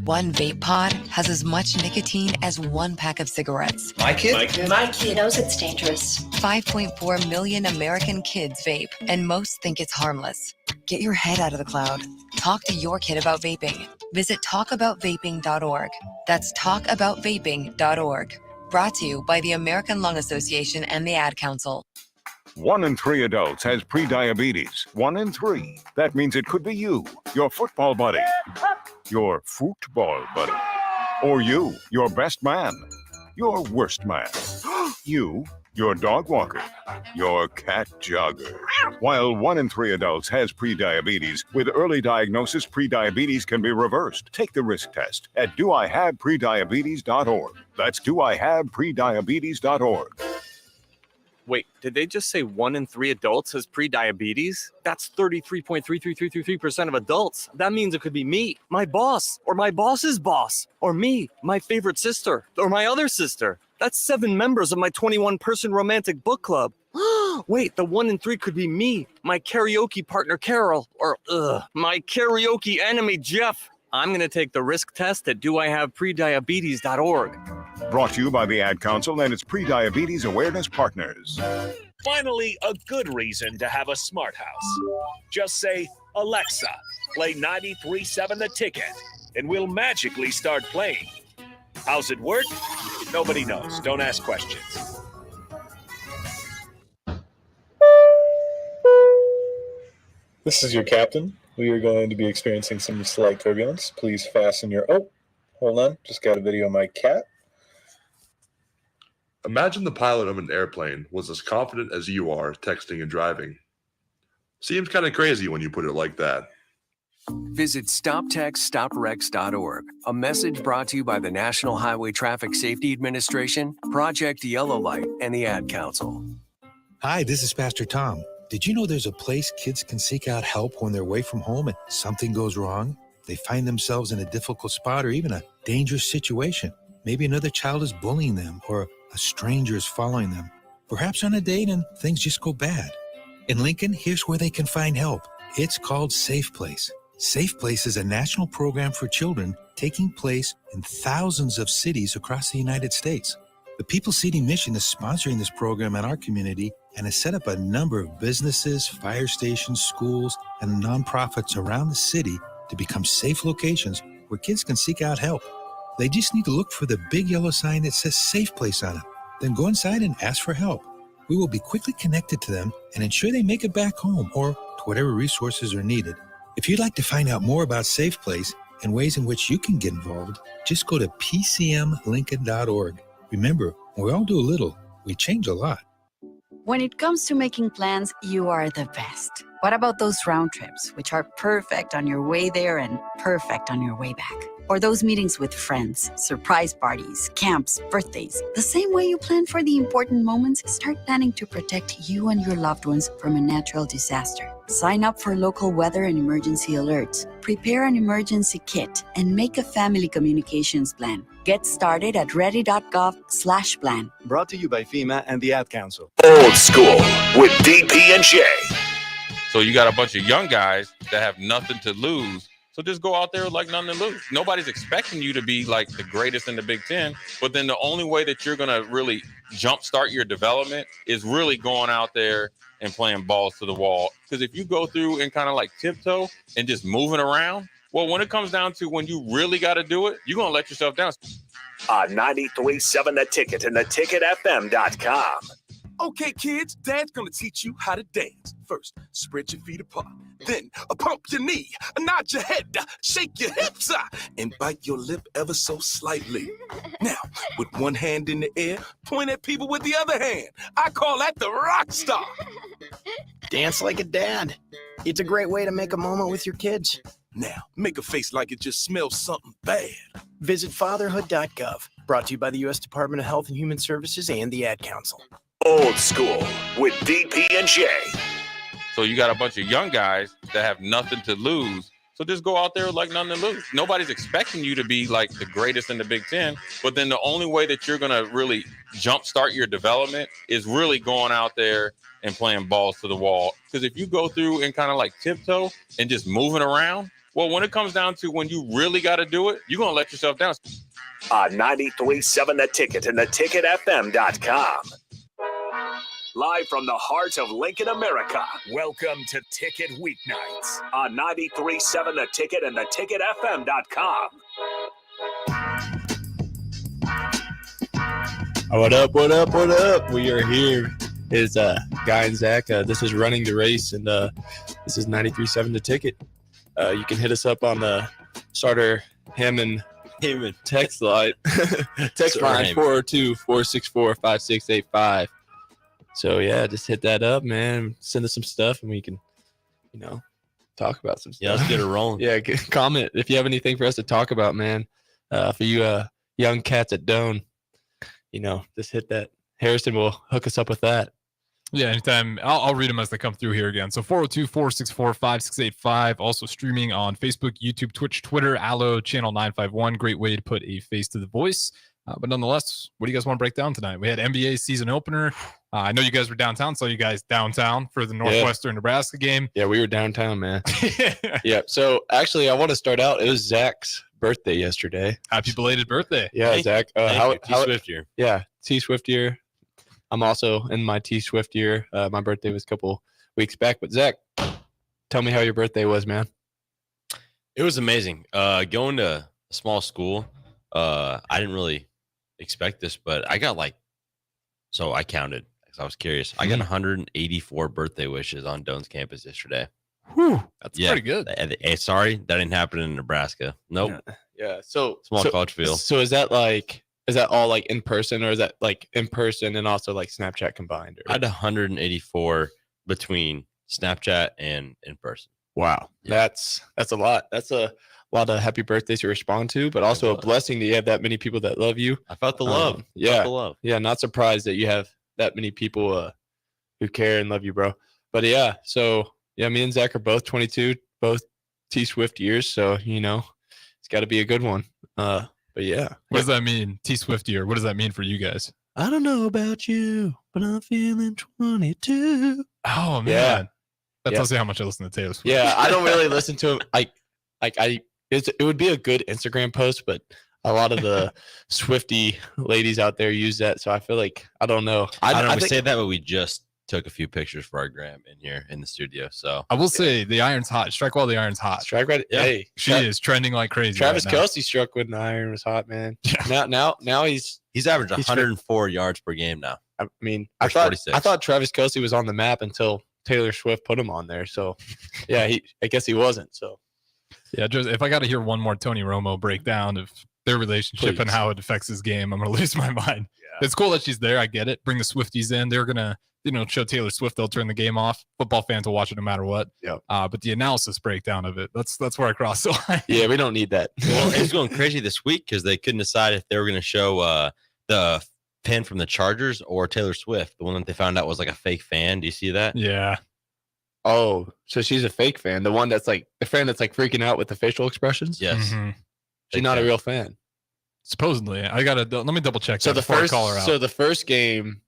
One vape pod has as much nicotine as one pack of cigarettes. My kid knows it's dangerous. 5.4 million American kids vape, and most think it's harmless. Get your head out of the cloud. Talk to your kid about vaping. Visit talkaboutvaping.org. That's talkaboutvaping.org. Brought to you by the American Lung Association and the Ad Council. 1 in 3 adults has prediabetes. 1 in 3. That means it could be you, your football buddy, your football buddy, or you, your best man, your worst man, you, your dog walker, your cat jogger. While 1 in 3 adults has prediabetes, with early diagnosis, prediabetes can be reversed. Take the risk test at doihaveprediabetes.org. That's doihaveprediabetes.org. Wait, did they just say 1 in 3 adults has prediabetes? That's 33.33333% of adults. That means it could be me, my boss, or my boss's boss, or me, my favorite sister, or my other sister. That's 7 members of my 21-person romantic book club. Wait, the 1 in 3 could be me, my karaoke partner Carol, or my karaoke enemy Jeff. I'm going to take the risk test at doihaveprediabetes.org. Brought to you by the Ad Council and its Prediabetes Awareness Partners. Finally, a good reason to have a smart house. Just say, Alexa, play 93.7 The Ticket, and we'll magically start playing. How's it work? Nobody knows. Don't ask questions. This is your captain. We are going to be experiencing some slight turbulence. Please fasten your... Oh, hold on. Just got a video of my cat. Imagine the pilot of an airplane was as confident as you are texting and driving. Seems kind of crazy when you put it like that. Visit StopTextStopWrecks.org. A message brought to you by the National Highway Traffic Safety Administration, Project Yellow Light, and the Ad Council. Hi, this is Pastor Tom. Did you know there's a place kids can seek out help when they're away from home and something goes wrong? They find themselves in a difficult spot or even a dangerous situation. Maybe another child is bullying them or a stranger is following them. Perhaps on a date and things just go bad. In Lincoln, here's where they can find help. It's called Safe Place. Safe Place is a national program for children taking place in thousands of cities across the United States. The People Seeding Mission is sponsoring this program in our community and has set up a number of businesses, fire stations, schools, and nonprofits around the city to become safe locations where kids can seek out help. They just need to look for the big yellow sign that says Safe Place on it. Then go inside and ask for help. We will be quickly connected to them and ensure they make it back home or to whatever resources are needed. If you'd like to find out more about Safe Place and ways in which you can get involved, just go to pcmlincoln.org. Remember, when we all do a little, we change a lot. When it comes to making plans, you are the best. What about those round trips, which are perfect on your way there and perfect on your way back? Or those meetings with friends, surprise parties, camps, birthdays. The same way you plan for the important moments, start planning to protect you and your loved ones from a natural disaster. Sign up for local weather and emergency alerts. Prepare an emergency kit and make a family communications plan. Get started at ready.gov/plan. Brought to you by FEMA and the Ad Council. Old School with DP and J. So you got a bunch of young guys that have nothing to lose. So just go out there like nothing to lose. Nobody's expecting you to be like the greatest in the Big Ten. But then the only way that you're going to really jumpstart your development is really going out there and playing balls to the wall. Because if you go through and kind of like tiptoe and just moving around, well, when it comes down to when you really got to do it, you're going to let yourself down. 93.7 The Ticket and theticketfm.com. Okay, kids, Dad's gonna teach you how to dance. First, spread your feet apart. Then, pump your knee, nod your head, shake your hips, and bite your lip ever so slightly. Now, with one hand in the air, point at people with the other hand. I call that the rock star. Dance like a dad. It's a great way to make a moment with your kids. Now, make a face like it just smells something bad. Visit fatherhood.gov. Brought to you by the U.S. Department of Health and Human Services and the Ad Council. Old School with DP and J. So you got a bunch of young guys that have nothing to lose. So just go out there like nothing to lose. Nobody's expecting you to be like the greatest in the Big Ten. But then the only way that you're going to really jumpstart your development is really going out there and playing balls to the wall. Because if you go through and kind of like tiptoe and just moving around, Well, when it comes down to when you really got to do it, you're going to let yourself down. On 93.7 The Ticket and theticketfm.com. Live from the heart of Lincoln, America. Welcome to Ticket Weeknights on 93.7 The Ticket and theticketfm.com. What up, what up, what up? We are here. It's Guy and Zach. This is Running the Race, and this is 93.7 The Ticket. You can hit us up on the starter Hammond text line. Text line 402-464-5685. So, yeah, just hit that up, man. Send us some stuff, and we can, talk about some stuff. Yeah, let's get it rolling. Yeah, comment if you have anything for us to talk about, man. For you young cats at Doane, just hit that. Harrison will hook us up with that. Yeah, anytime. I'll read them as they come through here again. So 402-464-5685. Also streaming on Facebook, YouTube, Twitch, Twitter, Allo, Channel 951. Great way to put a face to the voice. But nonetheless, what do you guys want to break down tonight? We had NBA season opener. I know you guys were downtown. Saw you guys downtown for the Northwestern Nebraska game. Yeah, we were downtown, man. Yeah. So actually, I want to start out. It was Zach's birthday yesterday. Happy belated birthday. Yeah, Zach. T Swift year. Yeah, T Swift year. I'm also in my T Swift year. My birthday was a couple weeks back. But Zach, tell me how your birthday was, man. It was amazing. Going to a small school, I didn't really expect this, but I got so I counted because I was curious. I got 184 birthday wishes on Doane's campus yesterday. Whew, that's pretty good. Sorry, that didn't happen in Nebraska. Nope. Yeah. So small college feel. So is that all in person, or is that in person and also Snapchat combined? I had 184 between Snapchat and in person. Wow. Yeah. That's a lot. That's a lot of happy birthdays to respond to, but also a blessing that you have that many people that love you. I felt the love. Yeah. Felt the love. Yeah. Not surprised that you have that many people who care and love you, bro. But yeah, so yeah, me and Zach are both 22, both T Swift years. So, it's got to be a good one. But yeah. What does that mean? T Swift year. What does that mean for you guys? I don't know about you, but I'm feeling 22. Oh, man. Yeah. That tells you how much I listen to Taylor Swift. Yeah. I don't really listen to him. It would be a good Instagram post, but a lot of the Swiftie ladies out there use that. So I feel I don't know. We say that, but we just took a few pictures for our gram in here in the studio. So I will say the iron's hot. Strike while the iron's hot. Strike right. Yeah. Hey, she is trending like crazy. Travis right now. Kelce struck when the iron was hot, man. Yeah. Now he's averaged 104 yards per game now. I thought Travis Kelce was on the map until Taylor Swift put him on there. So yeah, I guess he wasn't. So yeah, just if I got to hear one more Tony Romo breakdown of their relationship and how it affects his game, I'm gonna lose my mind. Yeah. It's cool that she's there. I get it. Bring the Swifties in. They're gonna show Taylor Swift. They'll turn the game off. Football fans will watch it no matter what. Yeah. But the analysis breakdown of it, that's where I cross the line. Yeah, we don't need that. Well, it was going crazy this week because they couldn't decide if they were going to show the fan from the Chargers or Taylor Swift. The one that they found out was a fake fan. Do you see that? Yeah. Oh, so she's a fake fan. The one that's the fan that's freaking out with the facial expressions. Yes. Mm-hmm. She's not a real fan. Supposedly, let me double check. So the first game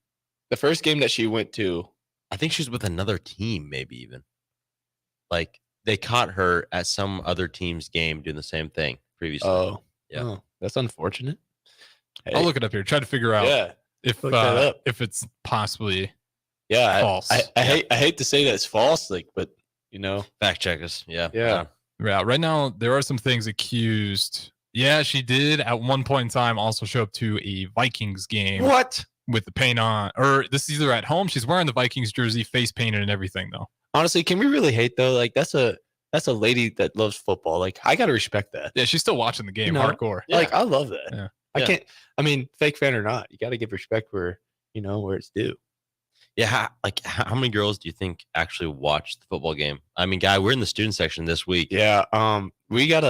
that she went to, I think she was with another team, maybe even. They caught her at some other team's game doing the same thing previously. Oh, yeah. Oh, that's unfortunate. Hey. I'll look it up here. Try to figure out if it's possibly false. I hate to say that it's false, but fact check us. Yeah. Yeah. Right now, there are some things accused. Yeah, she did at one point in time also show up to a Vikings game. What? With the paint on, or this is either at home. She's wearing the Vikings jersey, face painted and everything, though. Honestly, can we really hate though? That's a lady that loves football. I gotta respect that. Yeah, she's still watching the game, hardcore. Yeah. I love that. Yeah. I can't. I mean, fake fan or not, you gotta give respect where it's due. Yeah, how many girls do you think actually watched the football game? I mean, Guy, we're in the student section this week. Yeah. I think we got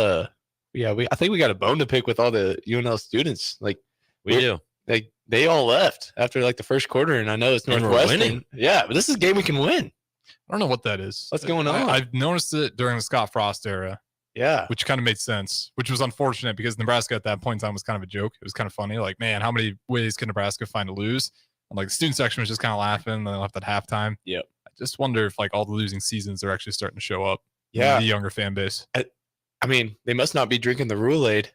a bone to pick with all the UNL students. We do. They all left after the first quarter, and I know it's Northwestern. Yeah, but this is a game we can win. I don't know what that is. What's going on? I've noticed it during the Scott Frost era. Yeah. Which kind of made sense, which was unfortunate because Nebraska at that point in time was kind of a joke. It was kind of funny. Man, how many ways can Nebraska find to lose? And the student section was just kind of laughing. And they left at halftime. Yep. I just wonder if all the losing seasons are actually starting to show up. Yeah. In the younger fan base. I mean, they must not be drinking the Roulade,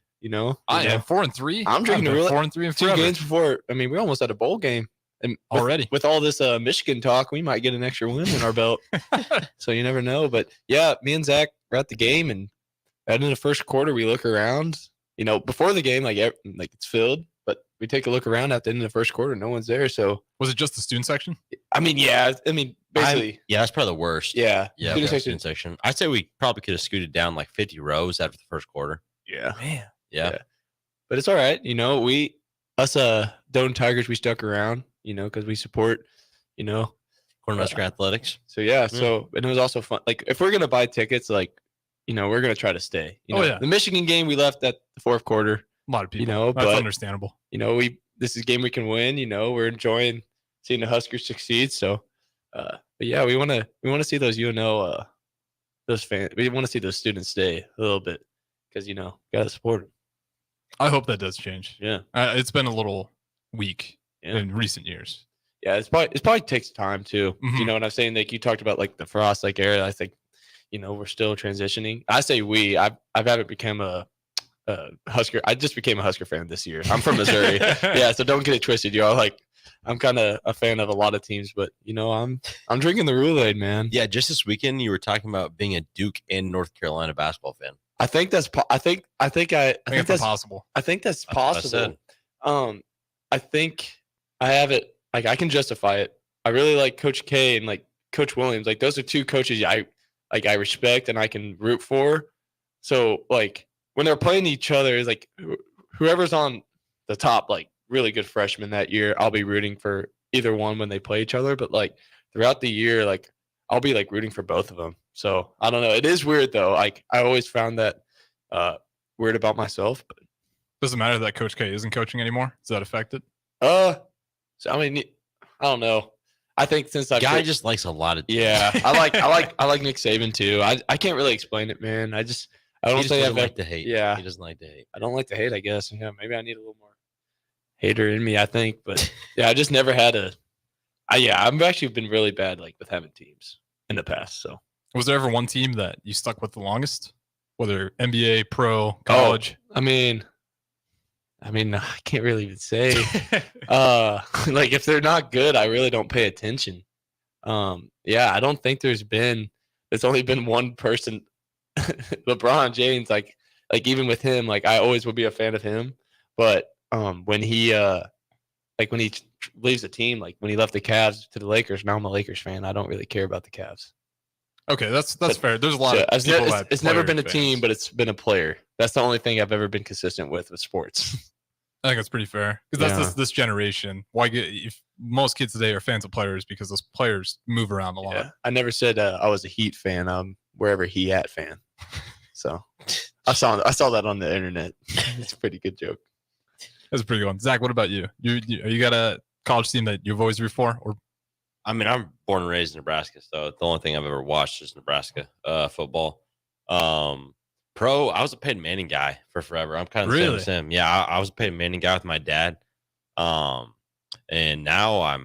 I am 4-3. I'm drinking the Roulade. 4-3 and 2 forever. games before. I mean, we're almost at a bowl game. And already. With all this Michigan talk, we might get an extra win in our belt. So you never know. But, yeah, me and Zach were at the game, and in the first quarter, we look around. Before the game, like it's filled. But we take a look around at the end of the first quarter. No one's there. So was it just the student section? I mean, yeah. I mean, basically. That's probably the worst. Yeah. Student section. I'd say we probably could have scooted down like 50 rows after the first quarter. Yeah. Man. Yeah. But it's all right. Doane Tigers, we stuck around, because we support, Cornhusker Athletics. So, yeah. So, and it was also fun. Like, if we're going to buy tickets, like, we're going to try to stay. The Michigan game, we left at the fourth quarter. A lot of people. That's understandable. This is a game we can win. We're enjoying seeing the Huskers succeed. So, but yeah, we want to see those those fans. We want to see those students stay a little bit because gotta support them. I hope that does change. Yeah, it's been a little weak in recent years. Yeah, it probably takes time too. Mm-hmm. You know what I'm saying? Like you talked about like the Frost era. I think we're still transitioning. I say we. I haven't become a Husker. I just became a Husker fan this year. I'm from Missouri. Yeah, so don't get it twisted, y'all. Like, I'm kind of a fan of a lot of teams, but I'm drinking the Roulade, man. Yeah, just this weekend you were talking about being a Duke and North Carolina basketball fan. I think that's I think that's possible. I think that's possible. I think I have it. Like, I can justify it. I really like Coach K and like Coach Williams. Like, those are two coaches I respect and I can root for. So like, when they're playing each other, is like whoever's on the top, like really good freshmen that year, I'll be rooting for either one when they play each other. But like throughout the year, like I'll be like rooting for both of them. So I don't know. It is weird though. Like I always found that weird about myself. But doesn't matter that Coach K isn't coaching anymore. Does that affect it? So I mean, I don't know. I think since guy just likes a lot of teams. Yeah, I like Nick Saban too. I can't really explain it, man. I don't think I like to hate. Yeah, he doesn't like to hate. I don't like to hate, I guess. Yeah, maybe I need a little more hater in me, I think. But yeah, I just never had I've actually been really bad like with having teams in the past. So was there ever one team that you stuck with the longest, whether NBA, pro, college? I mean, I can't really even say. Like if they're not good, I really don't pay attention. Yeah, I don't think there's only been one person. LeBron James, like even with him, like I always will be a fan of him. But when he leaves the team, like when he left the Cavs to the Lakers, now I'm a Lakers fan. I don't really care about the Cavs. Okay, that's fair. There's a lot of people it's never been a team, but it's been a player. That's the only thing I've ever been consistent with sports. I think that's pretty fair because that's this generation. If most kids today are fans of players because those players move around a lot. Yeah. I never said I was a Heat fan. I'm wherever he at fan. So I saw that on the internet. It's a pretty good joke. That's a pretty good one. Zach, what about you? You got a college team that you've always rooted for? Or I mean, I'm born and raised in Nebraska, so the only thing I've ever watched is Nebraska football. Pro, I was a Peyton Manning guy for forever. I'm kind of the same as him. Yeah, I was a Peyton Manning guy with my dad. And now I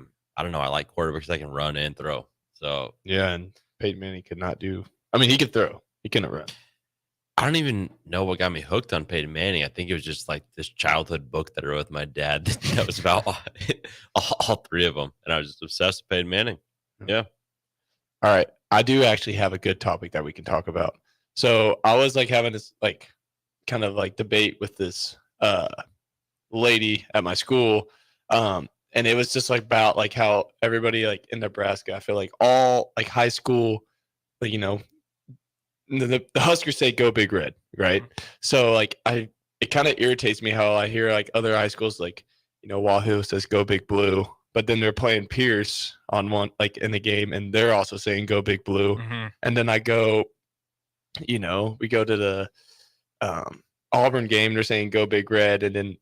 don't know. I like quarterbacks that can run and throw. So yeah, and Peyton Manning could not do. I mean, he could throw. He couldn't run. I don't even know what got me hooked on Peyton Manning. I think it was just like this childhood book that I wrote with my dad that was about all three of them. And I was just obsessed with Peyton Manning. Yeah. All right. I do actually have a good topic that we can talk about. So I was like having this like kind of like debate with this lady at my school. And it was just like about like how everybody like in Nebraska, I feel like all like high school, like, the Huskers say go Big Red, right? So like it kind of irritates me how I hear like other high schools like Wahoo says go Big Blue, but then they're playing Pierce on one like in the game and they're also saying go Big Blue. Mm-hmm. And then I go, we go to the Auburn game, they're saying go Big Red, and then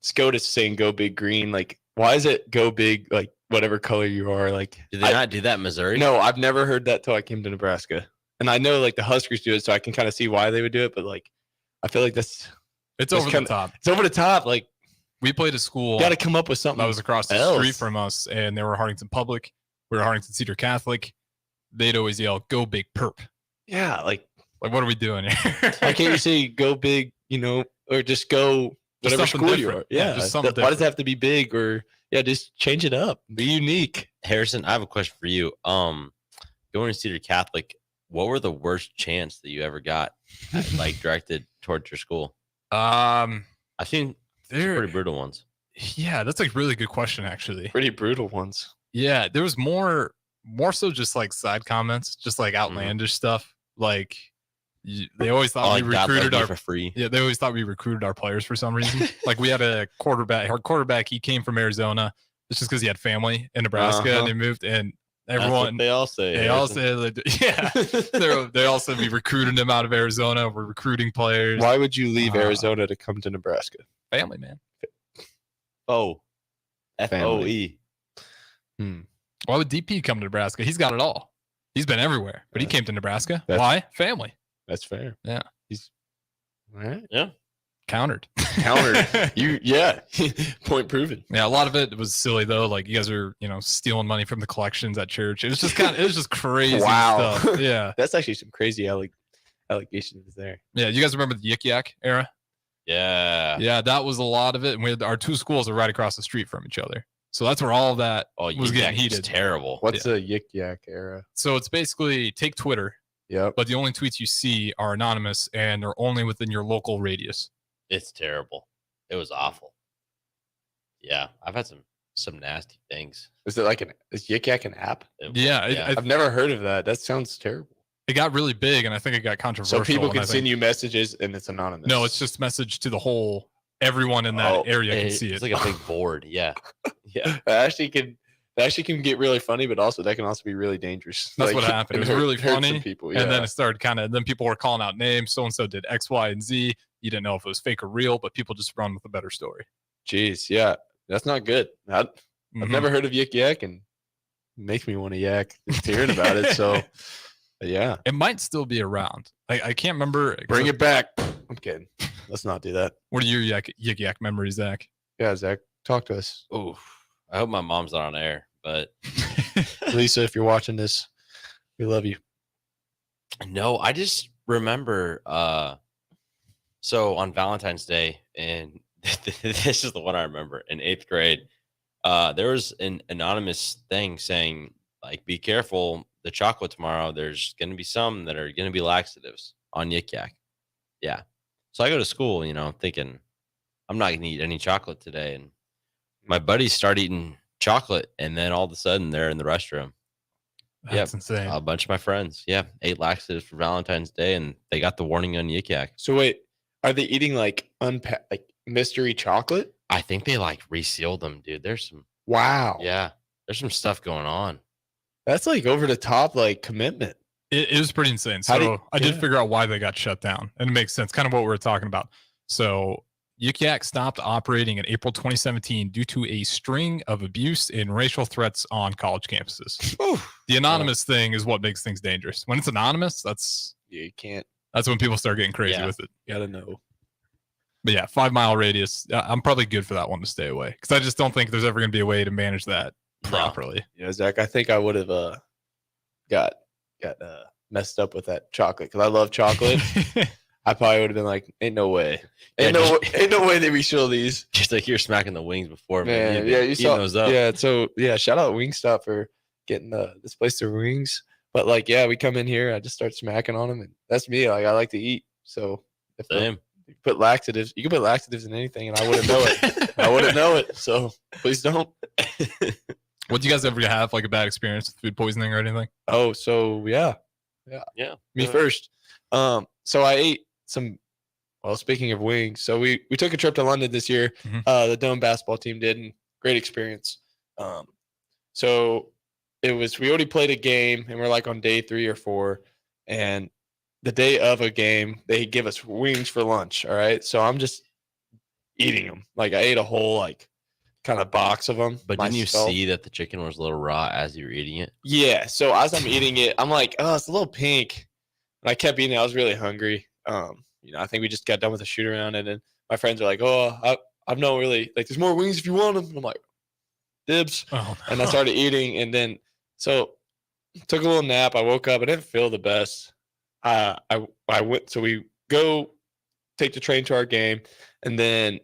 SCOTUS saying go Big Green. Like, why is it go big like whatever color you are? Like, did they not do that in Missouri? No, I've never heard that till I came to Nebraska. And I know like the Huskers do it, so I can kind of see why they would do it. But like, I feel like it's over the top. It's over the top. Like, we played a school. Got to come up with something that was across the street from us, and they were Hartington Public. We were Hartington Cedar Catholic. They'd always yell, "Go Big Perp!" Yeah, like Like, what are we doing here? Why can't you say go big, or just go whatever something school you different. are? Yeah, just something why does different. it have to be big or just change it up. Be unique. Harrison, I have a question for you. Going to Cedar Catholic, what were the worst chants that you ever got like directed towards your school? I've seen some pretty brutal ones. Yeah, that's a really good question, actually. Pretty brutal ones. Yeah, there was more so just like side comments, just like outlandish stuff. Like they always thought we recruited our for free. Yeah, they always thought we recruited our players for some reason. Like we had a quarterback. Our quarterback, he came from Arizona. It's just because he had family in Nebraska and they moved. And everyone, they all say. They all say, yeah. They also be recruiting him out of Arizona. We're recruiting players. Why would you leave Arizona to come to Nebraska? Family, man. FOE. Why would DP come to Nebraska? He's got it all. He's been everywhere, but he came to Nebraska. Why? Family. That's fair. Yeah. He's all right. Yeah. Countered. Point proven. Yeah, a lot of it was silly though. Like you guys are, stealing money from the collections at church. It was just crazy stuff. Yeah. That's actually some crazy allegations there. Yeah, you guys remember the Yik Yak era? Yeah. Yeah, that was a lot of it. And we had our two schools are right across the street from each other. So that's where all of that was getting heated. Terrible. What's a Yik Yak era? So it's basically take Twitter. Yep. But the only tweets you see are anonymous and they're only within your local radius. It's terrible. It was awful. Yeah, I've had some nasty things. Is it is Yik Yak an app? Yeah. I've never heard of that. That sounds terrible. It got really big, and I think it got controversial. So people can send you messages, and it's anonymous. No, it's just message to the whole. Everyone in that area can see it. It's like a big board. Yeah, yeah. That actually can get really funny, but also that can also be really dangerous. That's what happened. It was really funny, people, and then it started then people were calling out names. So and so did X, Y, and Z. You didn't know if it was fake or real, but people just run with a better story. Jeez, yeah, that's not good. I've never heard of Yik Yak, and it makes me want to yak just hearing about it. So. Yeah, it might still be around. I can't remember. Bring it back. I'm kidding. Let's not do that. What are your Yik Yak memories, Zach? Yeah, Zach, talk to us. Oh, I hope my mom's not on air, but Lisa, if you're watching this, we love you. No, I just remember. So on Valentine's Day, and this is the one I remember in 8th grade. There was an anonymous thing saying, like, be careful. The chocolate tomorrow, there's going to be some that are going to be laxatives on Yik Yak. Yeah. So I go to school, thinking I'm not going to eat any chocolate today. And my buddies start eating chocolate. And then all of a sudden they're in the restroom. That's insane. A bunch of my friends. Yeah. Ate laxatives for Valentine's Day and they got the warning on Yik Yak. So wait, are they eating mystery chocolate? I think they resealed them, dude. There's some. Wow. Yeah. There's some stuff going on. That's over the top, commitment. It was pretty insane. So I did figure out why they got shut down, and it makes sense. Kind of what we were talking about. So Yik Yak stopped operating in April 2017 due to a string of abuse and racial threats on college campuses. The anonymous thing is what makes things dangerous. When it's anonymous, you can't. That's when people start getting crazy with it. Gotta know. But yeah, 5 mile radius. I'm probably good for that one to stay away because I just don't think there's ever going to be a way to manage that properly. Yeah, Zach, I think I would have got messed up with that chocolate because I love chocolate. I probably would have been like, ain't no way. Ain't no way they reseal these. Just you're smacking the wings before, man. Yeah, you saw those up. Yeah, so shout out Wingstop for getting this place their wings. But we come in here, I just start smacking on them, and that's me. I like to eat. So if you put laxatives, you can put laxatives in anything, and I wouldn't know it. I wouldn't know it. So please don't. What do you guys ever have a bad experience with food poisoning or anything? Oh, so yeah. Me first. So I ate some. Well, speaking of wings, so we took a trip to London this year. The Doane basketball team did, and great experience. So it was we already played a game, and we're on day 3 or 4, and the day of a game they give us wings for lunch. All right, so I'm just eating them. I ate a whole kind of box of them. But didn't you see that the chicken was a little raw as you were eating it? Yeah. So as I'm eating it, I'm like, oh, it's a little pink. And I kept eating it. I was really hungry. I think we just got done with a shoot around, and then my friends are like, oh, I've no really there's more wings if you want them. And I'm like, dibs. Oh, no. And I started eating, and then so took a little nap. I woke up. I didn't feel the best. I went. So we go take the train to our game, and then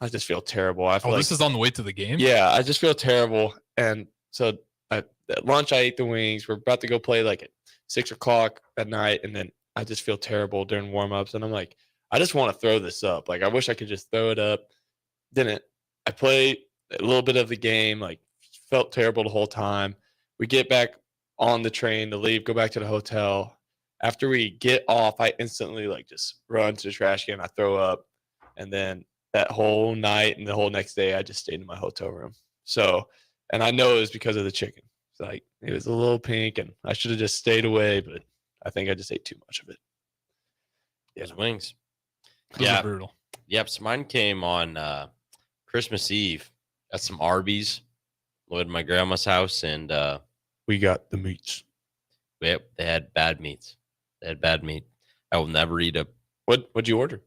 I just feel terrible. I feel this is on the way to the game? Yeah, I just feel terrible. And so at lunch, I ate the wings. We're about to go play like at 6:00 at night, and then I just feel terrible during warm-ups. And I'm like, I just want to throw this up. Like, I wish I could just throw it up. Didn't. I played a little bit of the game, like felt terrible the whole time. We get back on the train to leave, go back to the hotel. After we get off, I instantly like just run to the trash can. I throw up, and then that whole night and the whole next day, I just stayed in my hotel room. So, and I know it was because of the chicken. It's like it was a little pink, and I should have just stayed away, but I think I just ate too much of it. Those wings. Those are brutal. Yep. So mine came on Christmas Eve at some Arby's. Went to my grandma's house, and we got the meats. Yep, they had bad meats. They had bad meat. I will never eat a. What'd you order?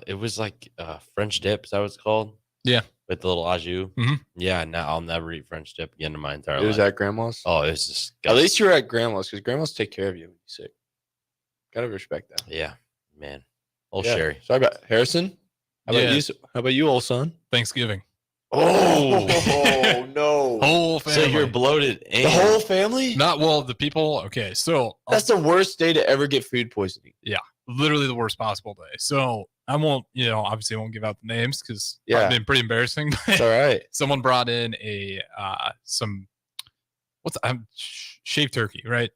It was like French dip. Is that what it's called? Yeah, with the little au jus. Mm-hmm. Yeah, now I'll never eat French dip again in my entire life. It was at grandma's. Oh, it was just. At least you were at grandma's because grandma's take care of you when you're sick. Gotta respect that. Yeah, man. Old Sherry. Sorry about Harrison. How about you? How about you, old son? Thanksgiving. Oh no! Whole family. So you're bloated. And The whole family? Not the people. Okay, so That's the worst day to ever get food poisoning. yeah, literally the worst possible day. So I won't, obviously I won't give out the names because Yeah. it's been pretty embarrassing. But It's all right. someone brought in shaved turkey, right?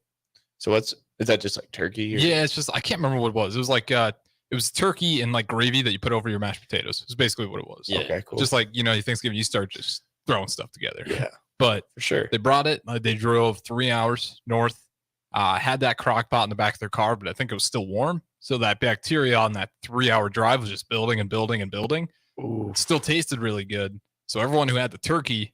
So is that just like turkey? Or? Yeah, it's just I can't remember what it was. It was like it was turkey and like gravy that you put over your mashed potatoes. It's basically what it was. Yeah. Okay, cool. Just like Thanksgiving, you start just throwing stuff together. Yeah, But for sure. they brought it. They drove 3 hours north. Had that crock pot in the back of their car, but I think it was still warm. So that bacteria on that 3-hour drive was just building and building and building. Ooh. It still tasted really good. So everyone who had the turkey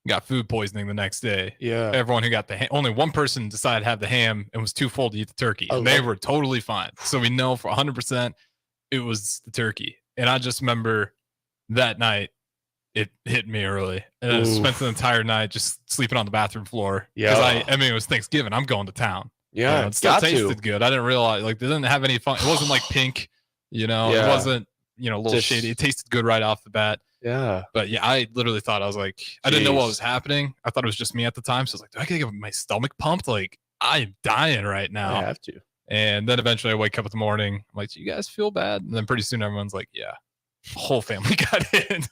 got food poisoning the next day. Yeah. Everyone who got the ham, only one person decided to have the ham and was too full to eat the turkey. And they were totally fine. So we know for 100% it was the turkey. And I just remember that night it hit me early. And I spent the entire night just sleeping on the bathroom floor. Yeah. I mean, it was Thanksgiving. I'm going to town. Yeah. It still got tasted to. good. I didn't realize it didn't have any fun. It wasn't like pink, It Yeah. wasn't, a little Just- shady. It tasted good right off the bat. Yeah. But yeah, I literally thought I was like, I didn't know what Jeez. was happening. I thought it was just me at the time. So I was like, do I gotta get my stomach pumped? Like, I'm dying right now. I have to. And then eventually I wake up in the morning. I'm like, do you guys feel bad? And then pretty soon everyone's like, yeah, the whole family got in.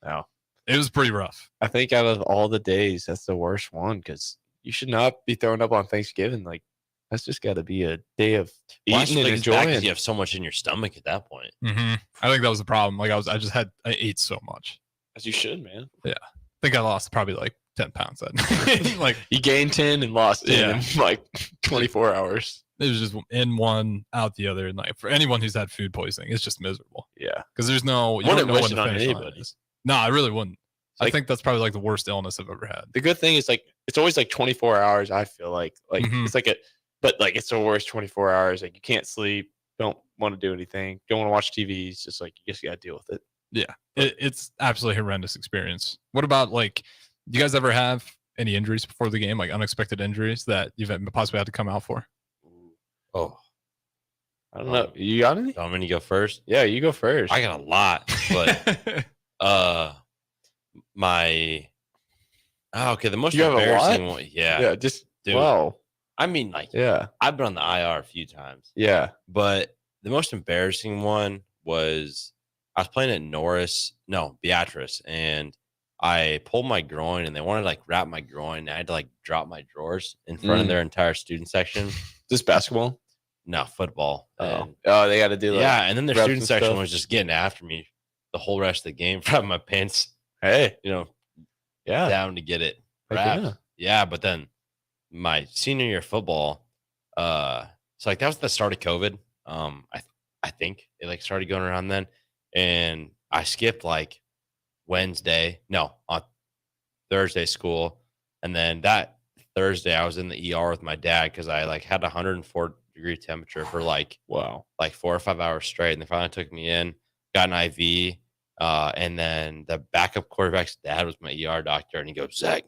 No. It was pretty rough. I think out of all the days, that's the worst one because you should not be throwing up on Thanksgiving. Like, that's just got to be a day of Well, eating and it's bad 'cause enjoying. you have so much in your stomach at that point. Mm-hmm. I think that was the problem. Like I ate so much. As you should, man. Yeah. I think I lost probably like 10 pounds that night. Like You gained 10 and lost 10 Yeah. in like 24 hours. it was just in one, out the other. And like for anyone who's had food poisoning, it's just miserable. Yeah. Because there's no, you Wouldn't don't know wish when it the on finish line anybody. is. No, I really wouldn't. I Like- think that's probably like the worst illness I've ever had. The good thing is like it's always like 24 hours. I feel like Mhm. it's like but like it's the worst 24 hours. Like you can't sleep, don't want to do anything, don't want to watch TV. It's just like you just got to deal with it. Yeah, it's absolutely horrendous experience. What about like, do you guys ever have any injuries before the game, like unexpected injuries that you've possibly had to come out for? Oh, I don't know. You got any? I'm gonna go first. Yeah, you go first. I got a lot, but the most You have a lot? embarrassing one. Yeah, just dude. wow. I mean, like, Yeah, I've been on the IR a few times, yeah. but the most embarrassing one was I was playing at Beatrice, and I pulled my groin, and they wanted to like wrap my groin. And I had to like drop my drawers in front of their entire student section. Just basketball. No, football. And, They got to do like yeah, and then the reps student and section stuff. was just getting after me the whole rest of the game from my pants, Hey, yeah. down to get it Heck wrapped. yeah. Yeah, but then my senior year football, so like that was the start of COVID. I think it like started going around then, and I skipped like on Thursday school, and then that Thursday I was in the ER with my dad because I like had 104-degree temperature for like 4 or 5 hours straight, and they finally took me in, got an IV, and then the backup quarterback's dad was my ER doctor, and he goes, "Zach,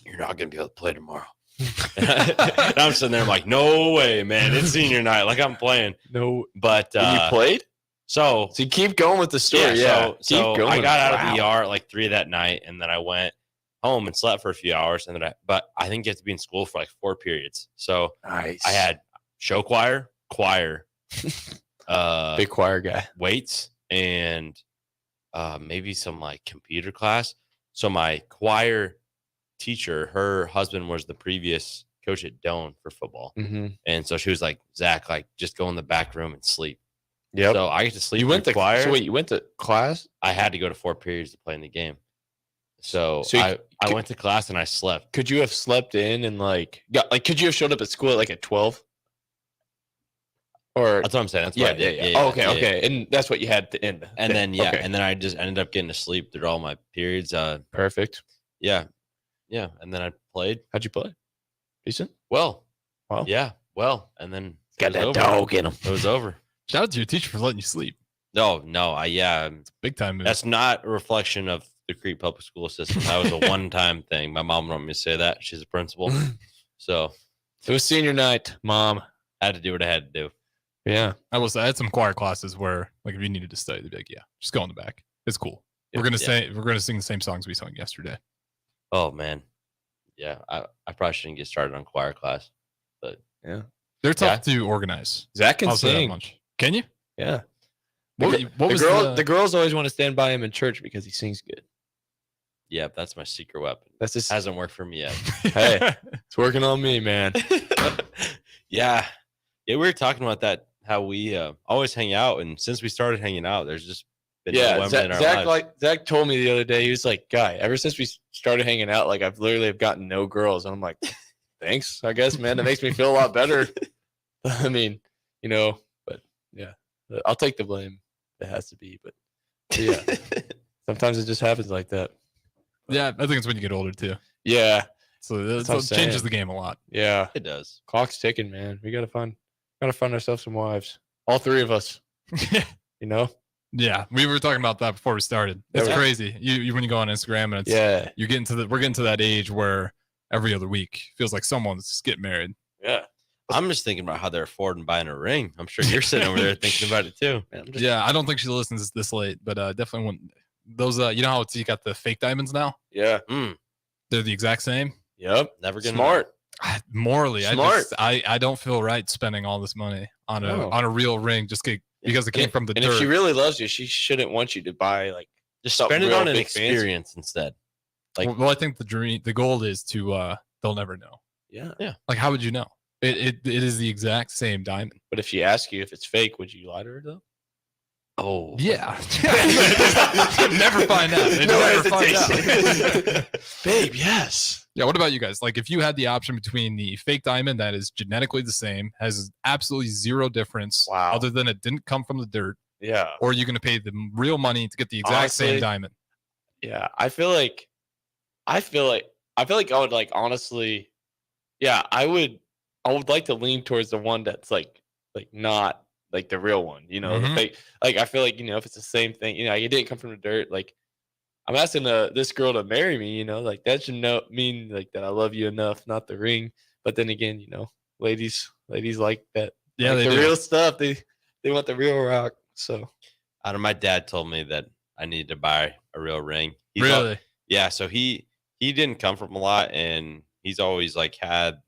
you're not gonna be able to play tomorrow." And I'm sitting there, I'm like, no way, man. It's senior night. Like I'm playing. No. But you played? So you keep going with the story. Yeah. So keep going. I got out of the ER at like 3 that night, and then I went home and slept for a few hours. And then but I didn't get to be in school for like 4 periods. So nice. I had show choir, big choir guy, weights, and maybe some like computer class. So my choir teacher, her husband was the previous coach at Doane for football. Mm-hmm. And so she was like, Zach, like just go in the back room and sleep. Yep. So I get to sleep. You went to choir. So wait, you went to class? I had to go to 4 periods to play in the game. So I went to class and I slept. Could you have slept in and could you have showed up at school at like at 12? Or that's what I'm saying. That's what I did. Oh, okay. And that's what you had to end. And then and then I just ended up getting to sleep through all my periods. Perfect. Yeah. And then I played. How'd you play? Decent. Well. Wow. Yeah. Well, and then got that dog in him. It was over. Shout out to your teacher for letting you sleep. No. It's big time move. That's not a reflection of the Crete public school system. That was a one-time thing. My mom wanted me to say that. She's a principal. So it was senior night, Mom. I had to do what I had to do. Yeah. I had some choir classes where like if you needed to study, they'd be like, yeah, just go in the back. It's cool. We're gonna sing the same songs we sung yesterday. Oh man. Yeah. I probably shouldn't get started on choir class. But yeah. They're tough to organize. Zach can sing. Can you? Yeah. The girls always want to stand by him in church because he sings good. Yeah, that's my secret weapon. That's just hasn't worked for me yet. Hey, it's working on me, man. Yeah, we were talking about that. How we always hang out, and since we started hanging out, there's just been no women in our lives. Zach told me the other day, he was like, "Guy, ever since we started hanging out, like I've literally gotten no girls." And I'm like, "Thanks, I guess, man. That makes me feel a lot better." I mean, but yeah, I'll take the blame. It has to be, but yeah, sometimes it just happens like that. Yeah, I think it's when you get older too. Yeah, so it changes the game a lot. Yeah, it does. Clock's ticking, man. We gotta find ourselves some wives. All 3 of us. Yeah, we were talking about that before we started. It's crazy. You when you go on Instagram and it's we're getting to that age where every other week feels like someone's getting married. Yeah. I'm just thinking about how they're affording buying a ring. I'm sure you're sitting over there thinking about it too. Yeah, I don't think she listens this late, but definitely when those you know how you got the fake diamonds now? Yeah. They're the exact same. Yep. Never gonna smart. Morally, Smart. I don't feel right spending all this money on a real ring just because it came from the and dirt. If she really loves you, she shouldn't want you to buy just spend it on an experience instead. Well, I think the goal is to they'll never know. Yeah. Like how would you know? It is the exact same diamond. But if she asks you if it's fake, would you lie to her though? Oh yeah. Never find out. They never find out. Babe, yes. Yeah. What about you guys? Like if you had the option between the fake diamond that is genetically the same, has absolutely zero difference, other than it didn't come from the dirt. Yeah. Or you're gonna pay the real money to get the exact same diamond. Yeah. I feel like I would honestly, yeah, I would like to lean towards the one that's like not like the real one, the fake. Like I feel like, if it's the same thing, it didn't come from the dirt. Like I'm asking this girl to marry me, like that should mean like that I love you enough, not the ring. But then again, ladies like that. Yeah, like they the do. real stuff. They want the real rock. So I don't know, my dad told me that I needed to buy a real ring. Really? Yeah. So he didn't come from a lot, and he's always like had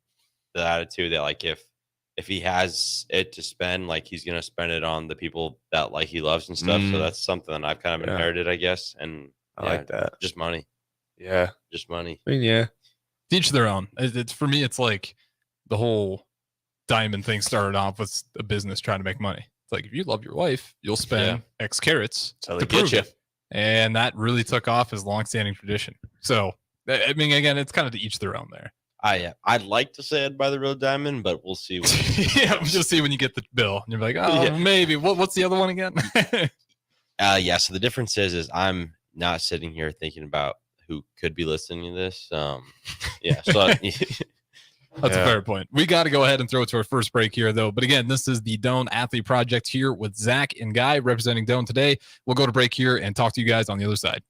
the attitude that like if he has it to spend, like he's gonna spend it on the people that like he loves and stuff. So that's something that I've kind of inherited, I guess. And I like that. Just money. Yeah. Just money. I mean, yeah. Each their own. It's for me, it's like the whole diamond thing started off with a business trying to make money. It's like if you love your wife, you'll spend X carats to prove it. And that really took off as long-standing tradition. So I mean, again, it's kind of to each their own there. I'd like to say I'd buy the real diamond, but we'll see. Yeah, we'll just see when you get the bill. And you're like, maybe. What's the other one again? Yeah. So the difference is I'm not sitting here thinking about who could be listening to this. Yeah. So that's a fair point. We got to go ahead and throw it to our first break here, though. But again, this is the Doane Athlete Project here with Zach and Guy representing Doane today. We'll go to break here and talk to you guys on the other side.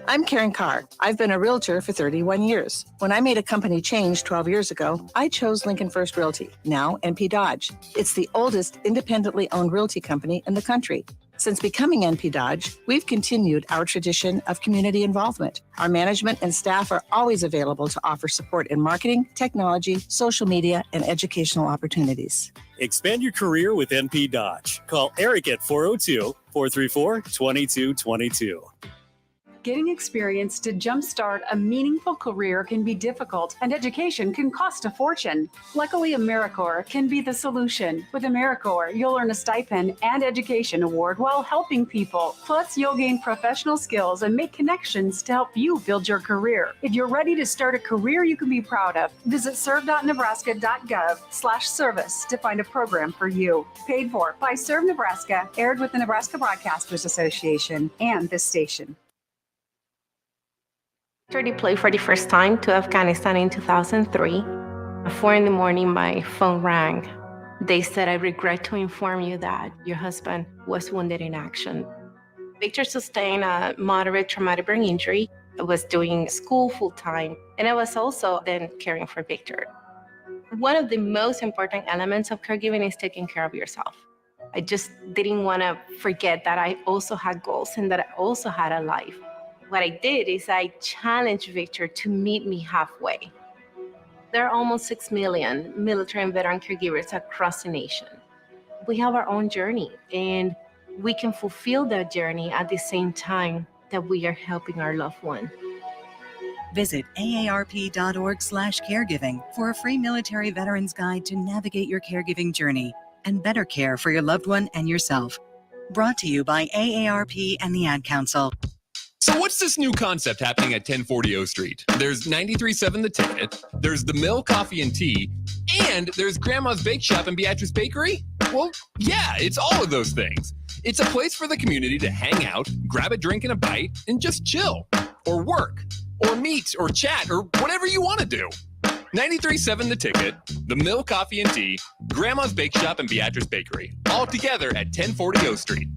I'm Karen Carr. I've been a realtor for 31 years. When I made a company change 12 years ago, I chose Lincoln First Realty, now NP Dodge. It's the oldest independently owned realty company in the country. Since becoming NP Dodge, we've continued our tradition of community involvement. Our management and staff are always available to offer support in marketing, technology, social media, and educational opportunities. Expand your career with NP Dodge. Call Eric at 402-434-2222. Getting experience to jumpstart a meaningful career can be difficult, and education can cost a fortune. Luckily, AmeriCorps can be the solution. With AmeriCorps, you'll earn a stipend and education award while helping people. Plus, you'll gain professional skills and make connections to help you build your career. If you're ready to start a career you can be proud of, visit serve.nebraska.gov/service to find a program for you. Paid for by Serve Nebraska, aired with the Nebraska Broadcasters Association and this station. After deployed for the first time to Afghanistan in 2003, at 4 a.m, my phone rang. They said, "I regret to inform you that your husband was wounded in action." Victor sustained a moderate traumatic brain injury. I was doing school full-time, and I was also then caring for Victor. One of the most important elements of caregiving is taking care of yourself. I just didn't want to forget that I also had goals and that I also had a life. What I did is I challenged Victor to meet me halfway. There are almost 6 million military and veteran caregivers across the nation. We have our own journey, and we can fulfill that journey at the same time that we are helping our loved one. Visit aarp.org/caregiving for a free military veterans guide to navigate your caregiving journey and better care for your loved one and yourself. Brought to you by AARP and the Ad Council. So what's this new concept happening at 1040 O Street? There's 93.7 The Ticket, there's The Mill Coffee and Tea, and there's Grandma's Bake Shop and Beatrice Bakery? Well, yeah, it's all of those things. It's a place for the community to hang out, grab a drink and a bite, and just chill, or work, or meet, or chat, or whatever you want to do. 93.7 The Ticket, The Mill Coffee and Tea, Grandma's Bake Shop and Beatrice Bakery, all together at 1040 O Street.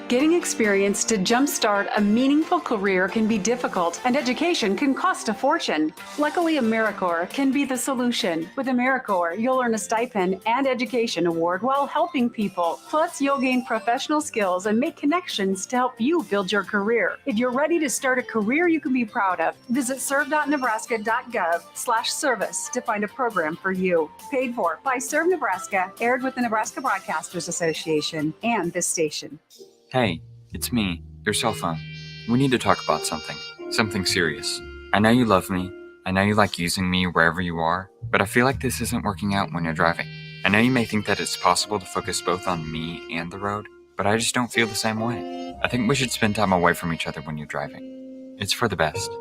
Getting experience to jumpstart a meaningful career can be difficult, and education can cost a fortune. Luckily, AmeriCorps can be the solution. With AmeriCorps, you'll earn a stipend and education award while helping people. Plus, you'll gain professional skills and make connections to help you build your career. If you're ready to start a career you can be proud of, visit serve.nebraska.gov/service to find a program for you. Paid for by Serve Nebraska, aired with the Nebraska Broadcasters Association and this station. Hey, it's me, your cell phone. We need to talk about something serious. I know you love me, I know you like using me wherever you are, but I feel like this isn't working out when you're driving. I know you may think that it's possible to focus both on me and the road, but I just don't feel the same way. I think we should spend time away from each other when you're driving. It's for the best.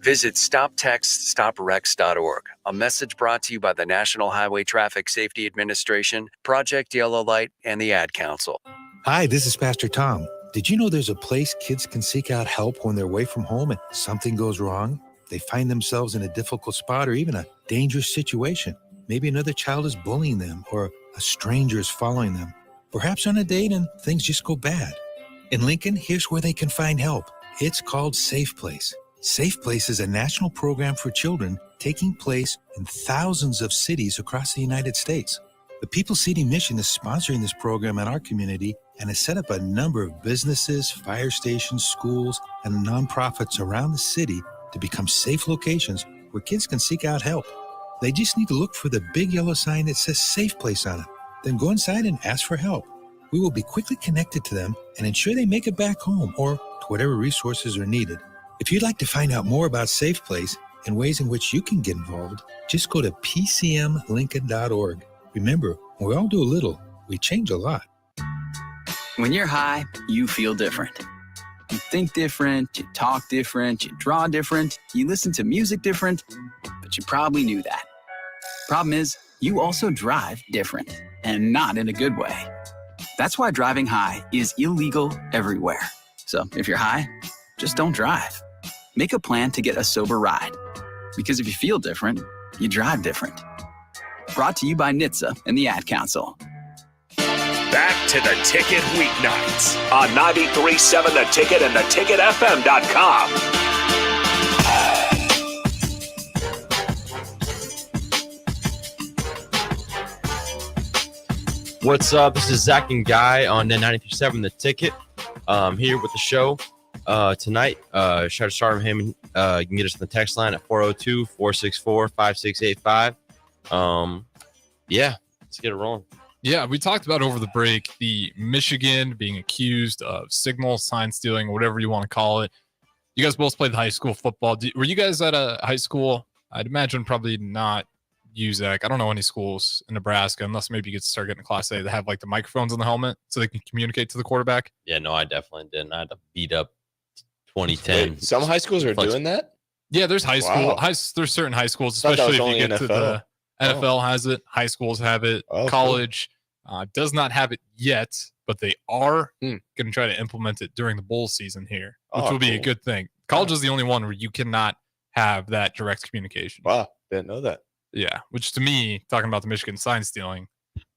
Visit StopTextStopWrecks.org. A message brought to you by the National Highway Traffic Safety Administration, Project Yellow Light, and the Ad Council. Hi, this is Pastor Tom. Did you know there's a place kids can seek out help when they're away from home and something goes wrong? They find themselves in a difficult spot or even a dangerous situation. Maybe another child is bullying them or a stranger is following them. Perhaps on a date and things just go bad. In Lincoln, here's where they can find help. It's called Safe Place. Safe Place is a national program for children taking place in thousands of cities across the United States. The People City Mission is sponsoring this program in our community and has set up a number of businesses, fire stations, schools, and nonprofits around the city to become safe locations where kids can seek out help. They just need to look for the big yellow sign that says Safe Place on it. Then go inside and ask for help. We will be quickly connected to them and ensure they make it back home or to whatever resources are needed. If you'd like to find out more about Safe Place and ways in which you can get involved, just go to pcmlincoln.org. Remember, when we all do a little, we change a lot. When you're high, you feel different. You think different, you talk different, you draw different, you listen to music different, but you probably knew that. Problem is, you also drive different, and not in a good way. That's why driving high is illegal everywhere. So if you're high, just don't drive. Make a plan to get a sober ride. Because if you feel different, you drive different. Brought to you by NHTSA and the Ad Council. Back to The Ticket weeknights on 93.7 The Ticket and theticketfm.com. What's up? This is Zach and Guy on the 93.7 The Ticket. Here with the show tonight. Try to start him. You can get us on the text line at 402-464-5685. Yeah, let's get it rolling. Yeah, we talked about over the break the Michigan being accused of signal, sign stealing, whatever you want to call it. You guys both played high school football. Were you guys at a high school? I'd imagine probably not. USAC. I don't know any schools in Nebraska, unless maybe you could start getting to Class A that have like the microphones on the helmet so they can communicate to the quarterback. Yeah, no, I definitely didn't. I had to beat up 2010. Wait, some high schools are doing that? Yeah, there's high school. Wow. There's certain high schools, I thought that especially was if you only get to the NFL has it. High schools have it. Oh, College does not have it yet, but they are going to try to implement it during the bowl season here, which will be a good thing. College is the only one where you cannot have that direct communication. Wow, didn't know that. Yeah, which to me, talking about the Michigan sign stealing,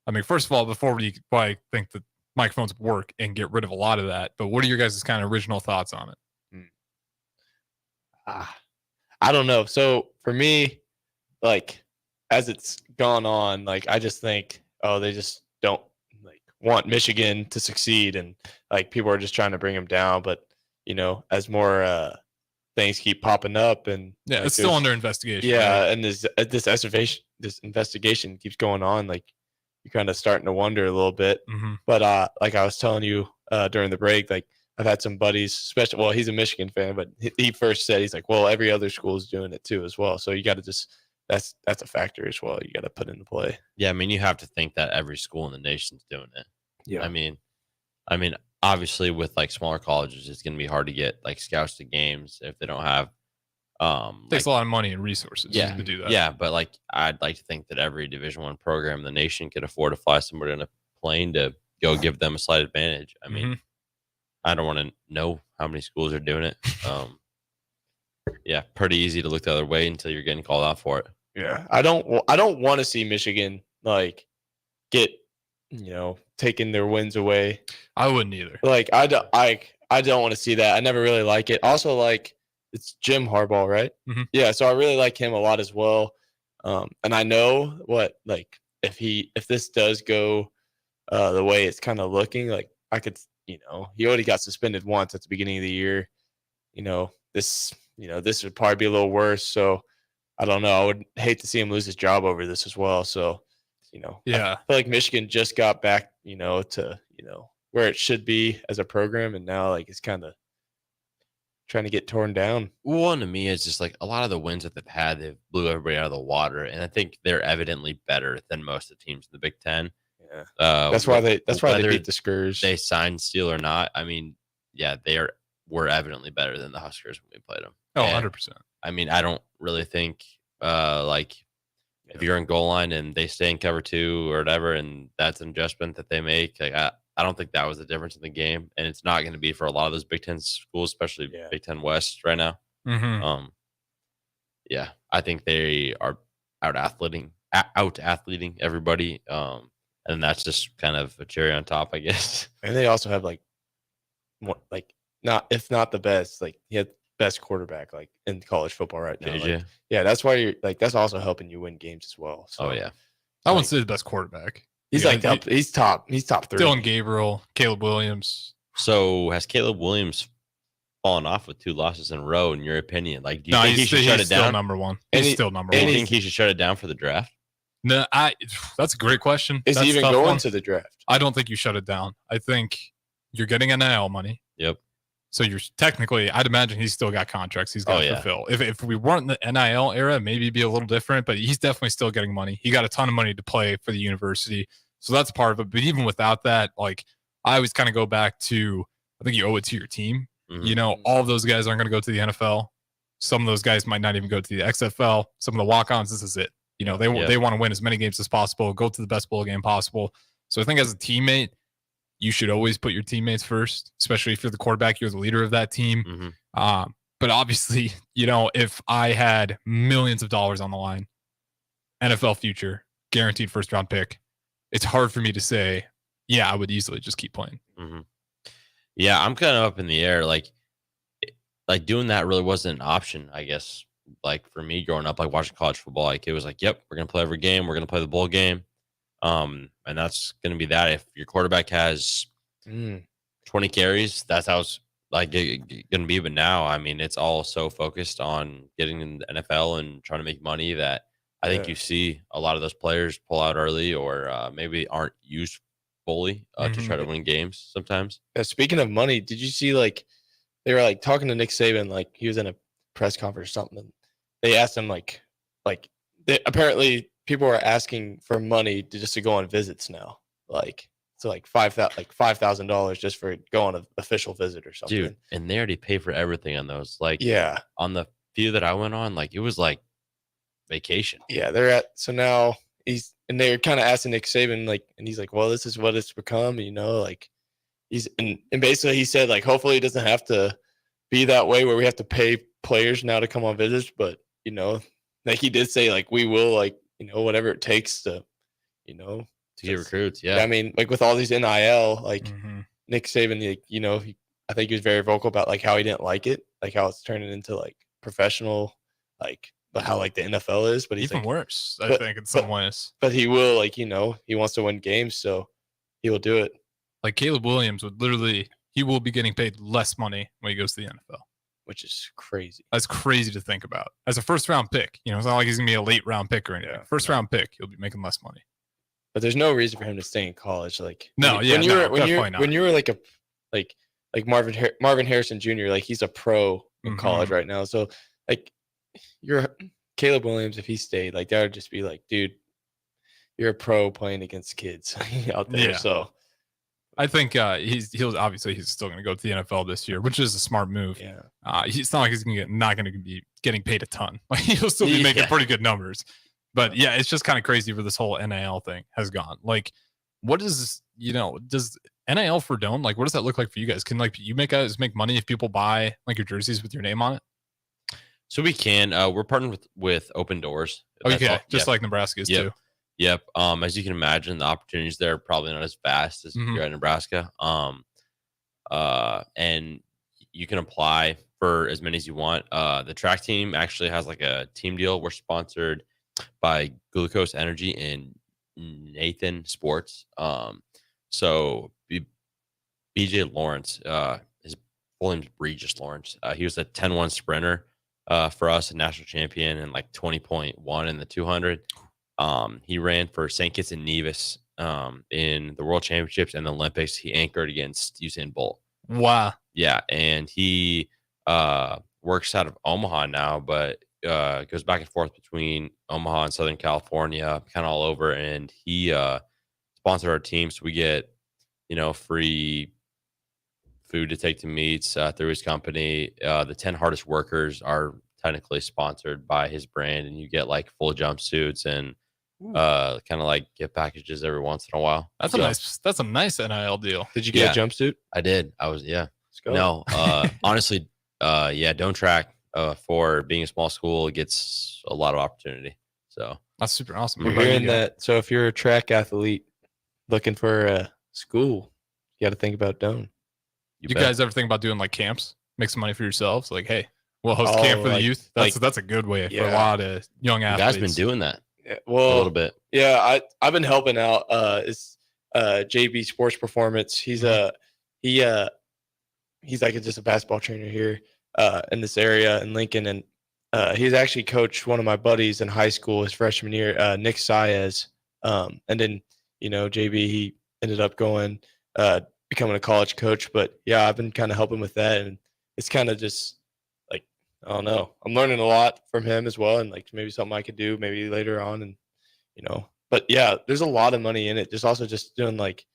I mean, first of all, before we probably think that microphones work and get rid of a lot of that, but what are your guys' kind of original thoughts on it? I don't know. So for me, like as it's gone on, like I just think, oh, they just don't like want Michigan to succeed, and like people are just trying to bring them down. But you know, as more things keep popping up, and yeah, like, it's still under investigation. Yeah, right? and this investigation keeps going on. Like you're kind of starting to wonder a little bit. Mm-hmm. But like I was telling you during the break, like I've had some buddies, especially, well, he's a Michigan fan, but he first said, he's like, well, every other school is doing it too as well. So you got to just, that's a factor as well. You got to put into play. Yeah, I mean, you have to think that every school in the nation's doing it. Yeah. I mean, obviously with like smaller colleges, it's going to be hard to get like scouts to games if they don't have. Takes a lot of money and resources to do that. Yeah, but like I'd like to think that every Division I program in the nation could afford to fly somebody on a plane to go give them a slight advantage. I mean, I don't want to know how many schools are doing it. Yeah, pretty easy to look the other way until you're getting called out for it. Yeah, I don't want to see Michigan like get, you know, taking their wins away. I wouldn't either. Like I don't want to see that. I never really like it. Also, like it's Jim Harbaugh, right? Mm-hmm. Yeah, so I really like him a lot as well. And I know what, like if this does go the way it's kind of looking, like I could, you know, he already got suspended once at the beginning of the year. This would probably be a little worse. So I don't know. I would hate to see him lose his job over this as well. So, you know, yeah, I feel like Michigan just got back, you know, to, you know, where it should be as a program. And now like it's kind of trying to get torn down. One to me is just like a lot of the wins that they've had, they've blew everybody out of the water. And I think they're evidently better than most of the teams in the Big Ten. Yeah. That's why they beat the Skurs. They signed Steele or not. I mean, yeah, were evidently better than the Huskers when we played them. Oh, 100%. I mean, I don't really think if you're in goal line and they stay in cover 2 or whatever, and that's an adjustment that they make, like I don't think that was the difference in the game, and it's not going to be for a lot of those Big Ten schools, especially Big Ten West right now. Mm-hmm. Yeah, I think they are out athleting everybody, and that's just kind of a cherry on top, I guess. And they also have like not the best, like he had best quarterback like in college football right now. Like, yeah, that's why you're like that's also helping you win games as well. So, oh yeah, I wouldn't say the best quarterback. He's he's top 3. Dylan Gabriel, Caleb Williams. So has Caleb Williams fallen off with 2 losses in a row? In your opinion, like do you think he should shut it down? Still number one. He's still number one. Do you think he should shut it down for the draft? No, that's a great question. Is he even going to the draft? I don't think you shut it down. I think you're getting NIL money. Yep. So you're technically, I'd imagine he's still got contracts he's got to fulfill. If we weren't in the NIL era, maybe it'd be a little different, but he's definitely still getting money. He got a ton of money to play for the university. So that's part of it. But even without that, like I always kind of go back to, I think you owe it to your team. Mm-hmm. You know, all of those guys aren't going to go to the NFL. Some of those guys might not even go to the XFL. Some of the walk-ons, this is it. You know, they want to win as many games as possible, go to the best bowl game possible. So I think as a teammate, you should always put your teammates first, especially if you're the quarterback, you're the leader of that team. Mm-hmm. But obviously, you know, if I had millions of dollars on the line, NFL future, guaranteed first round pick, it's hard for me to say yeah, I would easily just keep playing. Mm-hmm. Yeah, I'm kind of up in the air. Like doing that really wasn't an option, I guess. Like for me growing up, like watching college football, like it was like, yep, we're gonna play every game. We're gonna play the bowl game. And that's gonna be that. If your quarterback has 20 carries, that's how it's like gonna be. But now, I mean, it's all so focused on getting in the NFL and trying to make money that I think you see a lot of those players pull out early or maybe aren't used fully to try to win games sometimes. Speaking of money, did you see like they were like talking to Nick Saban, like he was in a press conference or something. And they asked him apparently people were asking for money just to go on visits now. Like so like $5,000 just for going on an official visit or something. Dude, and they already pay for everything on those. Like on the few that I went on, like it was like vacation. Yeah, so now they were kind of asking Nick Saban, like, and he's like, well, this is what it's become, like and basically he said, like, hopefully it doesn't have to be that way where we have to pay players now to come on visits, but like he did say, like, we will, like, whatever it takes to get recruits. Yeah. I mean, like with all these NIL, like Nick Saban, like, I think he was very vocal about like how he didn't like it, like how it's turning into like professional, like how like the NFL is, but he's even like, worse, I think in some ways. But he will, like, he wants to win games, so he will do it. Like Caleb Williams he will be getting paid less money when he goes to the NFL, which is crazy. That's crazy to think about. As a first round pick, it's not like he's gonna be a late round pick or anything. First round pick, he'll be making less money. But there's no reason for him to stay in college. Like when you're like a like Marvin Harrison Jr., like he's a pro in college right now. So like you're Caleb Williams, if he stayed, like that would just be like, dude, you're a pro playing against kids out there. Yeah. So I think he's still going to go to the NFL this year, which is a smart move. Yeah. It's not like he's not going to be getting paid a ton. Like he'll still be making pretty good numbers. But yeah, it's just kind of crazy where this whole NIL thing has gone. Like, what is does NIL for Doane, like, what does that look like for you guys? Can like you guys make money if people buy like your jerseys with your name on it? So we can. We're partnered with Open Doors. Okay, just like Nebraska is too. Yep. As you can imagine, the opportunities there are probably not as vast as you're at Nebraska. And you can apply for as many as you want. The track team actually has like a team deal. We're sponsored by Glucose Energy and Nathan Sports. So BJ Lawrence, his full name's Regis Lawrence. He was a 10-1 sprinter for us, a national champion, and like 20.1 in the 200. He ran for St. Kitts and Nevis in the World Championships and the Olympics. He anchored against Usain Bolt. Wow. Yeah, and he works out of Omaha now, but goes back and forth between Omaha and Southern California, kind of all over. And he sponsored our team, so we get free food to take to meets through his company. The 10 hardest workers are technically sponsored by his brand, and you get like full jumpsuits and kind of like get packages every once in a while. That's a nice NIL deal. Did you get a jumpsuit? I did. I was Let's go. No, honestly, Doane Track for being a small school gets a lot of opportunity. So that's super awesome. We're hearing that. So if you're a track athlete looking for a school, you got to think about Doane. You guys ever think about doing like camps, make some money for yourselves? Like, hey, we'll host a camp for the youth. That's a good way for a lot of young athletes. You guys been doing that. Yeah, well, a little bit. Yeah, I've been helping out. It's JB Sports Performance. He's he's like just a basketball trainer here in this area in Lincoln, and he's actually coached one of my buddies in high school his freshman year, Nick Saez. And then JB, he ended up going becoming a college coach. But yeah, I've been kind of helping with that, and it's kind of just like, I don't know, I'm learning a lot from him as well, and like maybe something I could do maybe later on, and but yeah, there's a lot of money in it. Just also just doing like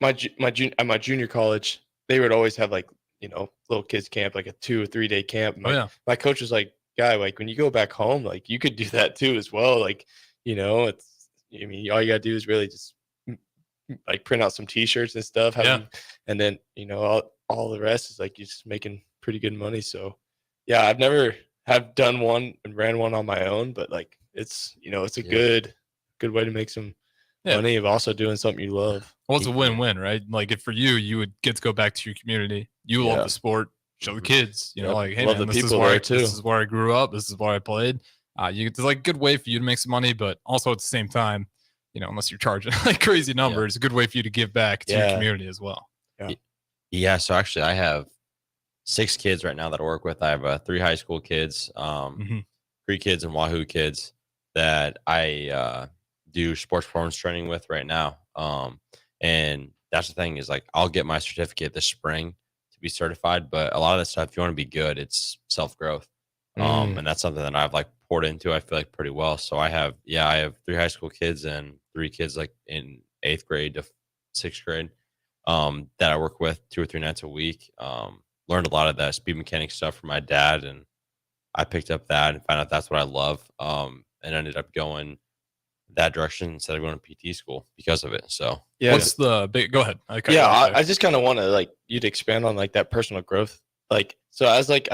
my junior college, they would always have like little kids camp, like a 2 or 3 day camp. My coach was like, guy, like when you go back home, like you could do that too as well. Like it's all you gotta do is really just like print out some t-shirts and stuff, and then all the rest is like you're just making pretty good money. So yeah, I've never have done one and ran one on my own, but like it's it's a good way to make some money, but also doing something you love. Well, it's a win-win, right? Like if for you, you would get to go back to your community. You love the sport, show the kids, you know, like, hey, Love man, the this is people where there, too. this is where I grew up. This is where I played. It's like a good way for you to make some money, but also at the same time, you know, unless you're charging like crazy numbers, a good way for you to give back to your community as well. Yeah. So actually, I have 6 kids right now that I work with. I have 3 high school kids, 3 kids and Wahoo kids that I do sports performance training with right now. And that's the thing is like I'll get my certificate this spring to be certified, but a lot of that stuff, if you want to be good, it's self growth. And that's something that I've like poured into, I feel like pretty well. So I have 3 high school kids and 3 kids like in 8th grade to 6th grade that I work with 2 or 3 nights a week. Learned a lot of that speed mechanics stuff from my dad, and I picked up that and found out that's what I love. And ended up going that direction instead of going to PT school because of it. So What's the big, go ahead. I just kind of want to like you to expand on like that personal growth. Like, so as like